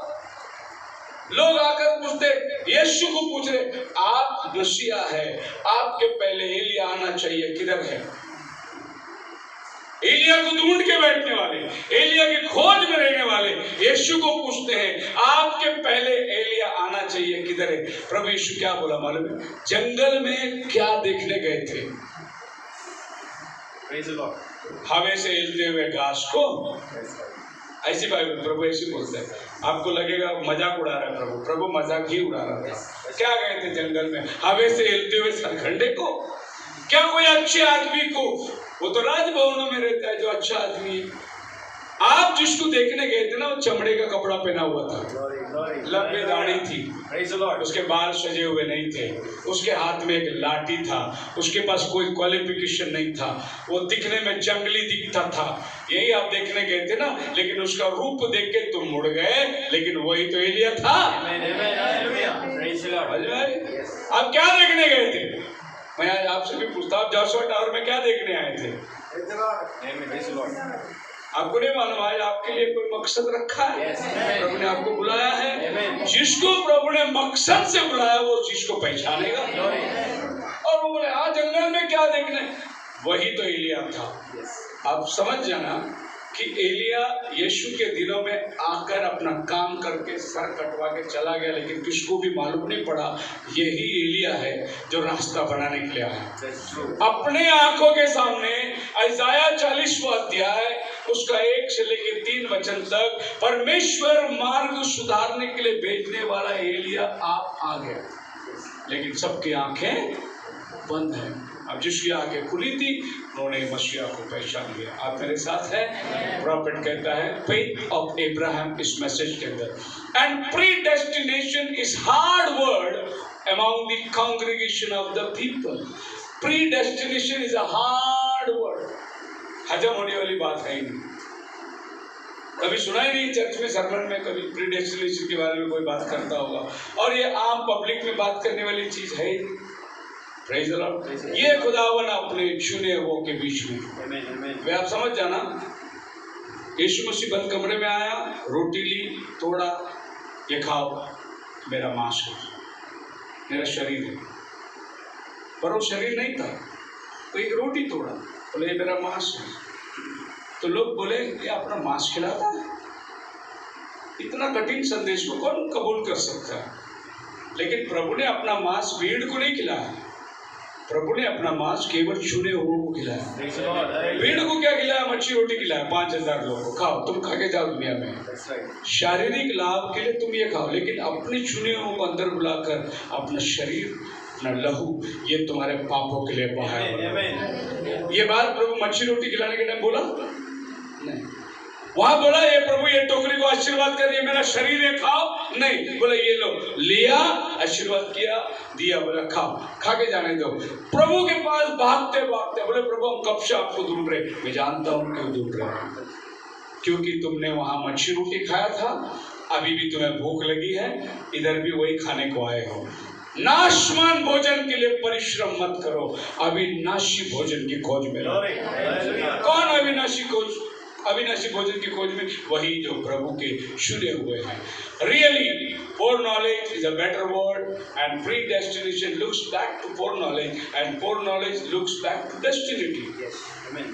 लोग आकर पूछते, यीशु को पूछ रहे, आप मसीहा है, आपके पहले एलिया आना चाहिए, किधर है? एलिया को ढूंढ के बैठने वाले, एलिया की खोज में रहने वाले यीशु को पूछते हैं, आपके पहले एलिया आना चाहिए, किधर है? प्रभु यीशु क्या बोला मालूम है? जंगल में क्या देखने गए थे? हवा से हिलते हुए घास को। ऐसी बाइबल प्रभु ऐसी बोलते हैं। आपको लगेगा मजाक उड़ा रहा है प्रभु, प्रभु मजाक ही उड़ा रहा था। क्या गए थे जंगल में? हवा से हिलते हुए सरखंडे को। क्या कोई अच्छे आदमी को, वो तो राजभवनों में रहता है जो अच्छा आदमी है। आप जिसको देखने गए थे ना, वो चमड़े का कपड़ा पहना हुआ था, लंबी दाढ़ी थी, उसके बाल सजे हुए नहीं थे, उसके हाथ में एक लाठी था, उसके पास कोई क्वालिफिकेशन नहीं था, वो दिखने में जंगली दिखता था। यही आप देखने गए थे ना, लेकिन उसका रूप देख के तुम मुड़ गए, लेकिन वही तो एलिया था। आप क्या देखने गए थे? मैं आज आपसे भी पूछता, आप जॉशुआ टावर में क्या देखने आए थे? आपको नहीं मालूम आज आपके लिए कोई मकसद रखा है? प्रभु ने आपको बुलाया है। जिसको प्रभु ने मकसद से बुलाया वो चीज को पहचानेगा। और वो बोले, हाँ जंगल में क्या देखने? वही तो एलिया था। आप समझ जाना कि एलिया यीशु के दिनों में आकर अपना काम करके सर कटवा के चला गया, लेकिन किसको भी मालूम नहीं पड़ा यही एलिया है जो रास्ता बनाने के लिए आया। अपने आंखों के सामने इसाया 40वां अध्याय उसका 1 से लेकर 3 वचन तक परमेश्वर मार्ग सुधारने के लिए भेजने वाला एलिया आप आ गया, लेकिन सबकी आंखें बंद हैं। अब जिसकी आंखें खुली थी उन्होंने मसीहा को पहचान लिया। आप मेरे साथ हैं? प्रॉफिट कहता है फेथ ऑफ अब्राहम इस मैसेज के अंदर, and predestination is hard word among the congregation of the people. Predestination is a hard word, हजम होने वाली बात है ही नहीं। कभी सुना ही नहीं चर्च में सरमन में कभी प्रीडेस्टिनेशन के बारे में कोई बात करता होगा, और ये आम पब्लिक में बात करने वाली चीज है ही। Praise the Lord. ये खुदावन अपने चुने हुओं के बीच में, वे आप समझ जाना, यीशु मसीह बंद कमरे में आया, रोटी ली, तोड़ा, ये खाओ मेरा मांस है, मेरा शरीर है। पर वो शरीर नहीं था, तो एक रोटी तोड़ा, बोले ये मेरा मांस है। तो लोग बोले ये अपना मांस खिलाता है? इतना कठिन संदेश को कौन कबूल कर सकता है? लेकिन प्रभु ने अपना मांस भीड़ को नहीं खिलाया, प्रभु ने अपना मांस केवल चुने हुओं को खिलाया। भीड़ को क्या खिलाया? मच्छी रोटी खिलाया 5000 लोगों को, खाओ तुम खा के जाओ दुनिया में, शारीरिक लाभ के लिए तुम ये खाओ, लेकिन अपने चुने हुओं को अंदर बुलाकर अपना शरीर, अपना लहू, ये तुम्हारे पापों के लिए बहाया। ये बात प्रभु मच्छी रोटी खिलाने के टाइम बोला नहीं, वहां बोला ये प्रभु ये टोकरी को आशीर्वाद कर, ये मेरा शरीर है खाओ, नहीं बोला ये लो, लिया, आशीर्वाद किया, दिया, बोला खाओ, खा के जाने दो। प्रभु के पास भागते भागते बोले प्रभु हम कब से आपको ढूंढ रहे। मैं जानता हूं क्यों ढूंढ रहे, क्योंकि तुमने वहां मच्छी रोटी खाया था, अभी भी तुम्हें भूख लगी है, इधर भी वही खाने को आए हो। नाशवान भोजन के लिए परिश्रम मत करो, अविनाशी भोजन की खोज में रहो। कौन अविनाशी खोज? अविनाशी भोजन की खोज में वही जो प्रभु के चुने हुए हैं। Really foreknowledge is a better word, and predestination looks back to foreknowledge, and foreknowledge looks back to destiny. Yes, amen.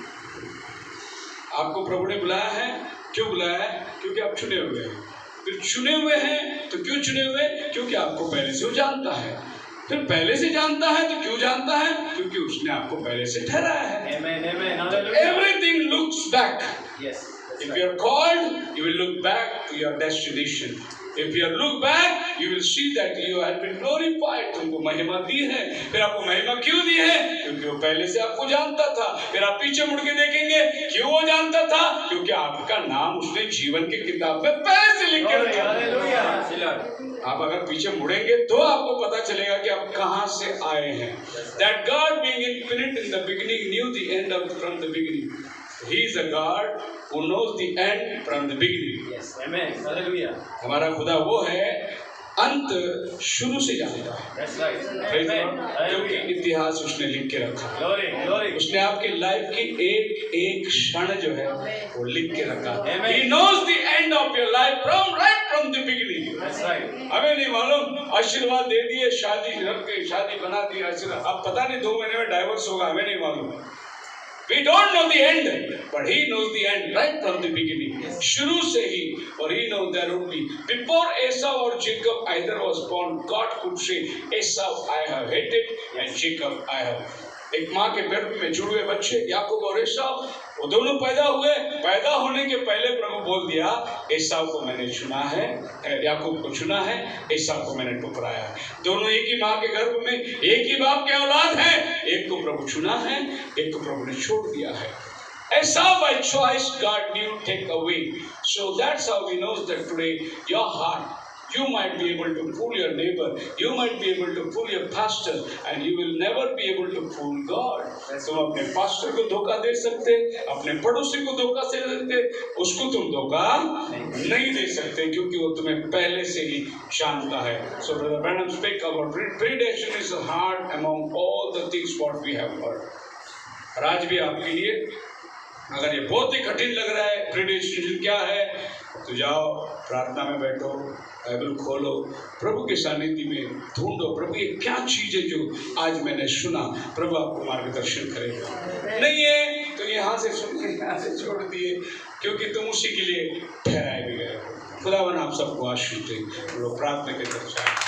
आपको प्रभु ने बुलाया है, क्यों बुलाया है? क्योंकि आप चुने हुए हैं। फिर चुने हुए हैं तो क्यों चुने हुए? क्योंकि आपको पहले से वो जानता है। फिर पहले से जानता है तो क्यों जानता है? क्योंकि उसने आपको पहले से ठहराया है। Amen, amen. Hallelujah. Everything looks back. Yes. If you are called, you will look back to your destination. If you look back, you will see that you have been glorified. तुमको महिमा दी है। फिर आपको महिमा क्यों दी है? क्योंकि वो पहले से आपको जानता था। फिर आप पीछे मुड़ के देखेंगे, क्यों वो जानता था? क्योंकि आपका नाम उसने जीवन की किताब में पहले से लिख के रखा। आप अगर पीछे मुड़ेंगे तो आपको पता चलेगा कि आप कहाँ से आए हैं। That God being infinite in the beginning knew the end from the beginning. He is a God who knows the end from the beginning. Yes, amen. Hallelujah. हमारा खुदा वो है, अंत शुरू से जानता है। Praise God। क्योंकि इतिहास उसने लिख के रखा है। उसने आपकी लाइफ की एक एक क्षण जो है वो लिख के रखा है। He knows the end of your life right from the beginning। हमें नहीं मालूम, आशीर्वाद दे दिए, शादी रख के शादी बना दी, आशीर्वाद, अब पता नहीं 2 महीने में डाइवोर्स होगा, हमें नहीं मालूम। We don't know the end, but he knows the end right from the beginning। शुरू से ही, और he knows there would be before Esau or Jacob either was born, God could say Esau I have hated and Jacob I have। एक माँ के गर्भ में जुड़े बच्चे याकूब और एसाव, वो दोनों पैदा हुए, पैदा होने के पहले प्रभु बोल दिया एसाव को मैंने चुना है, याकूब को चुना है, एसाव को मैंने ठुकराया है। दोनों एक ही माँ के गर्भ में एक ही बाप के औलाद हैं, एक को प्रभु चुना है, एक को प्रभु ने छोड़ दिया है। Esau by choice God knew take away, so that's how we know that today your heart, you might be able to fool your neighbor, you might be able to fool your pastor, and you will never be able to fool God। तुम अपने pastor को धोखा दे सकते, अपने पड़ोसी को धोखा दे सकते, उसको तुम धोखा नहीं दे सकते, क्योंकि वो तुम्हें पहले से ही जानता है। So Brother Branham speak about predestination is hard among all the things what we have heard। और आज भी आपके लिए अगर ये बहुत ही कठिन लग रहा है प्रेडिस्टिनेशन क्या है, तो जाओ प्रार्थना में बैठो, बाइबल खोलो, प्रभु के सानिध्य में ढूंढो, प्रभु ये क्या चीज़ है जो आज मैंने सुना, प्रभु आपको मार्गदर्शन करेगा। नहीं है तो यहाँ से सुन के यहाँ से छोड़ दिए, क्योंकि तुम उसी के लिए ठहराए भी गए हो। खुदावन आप सबको आशीष दे। लोग प्रार्थना के तरफ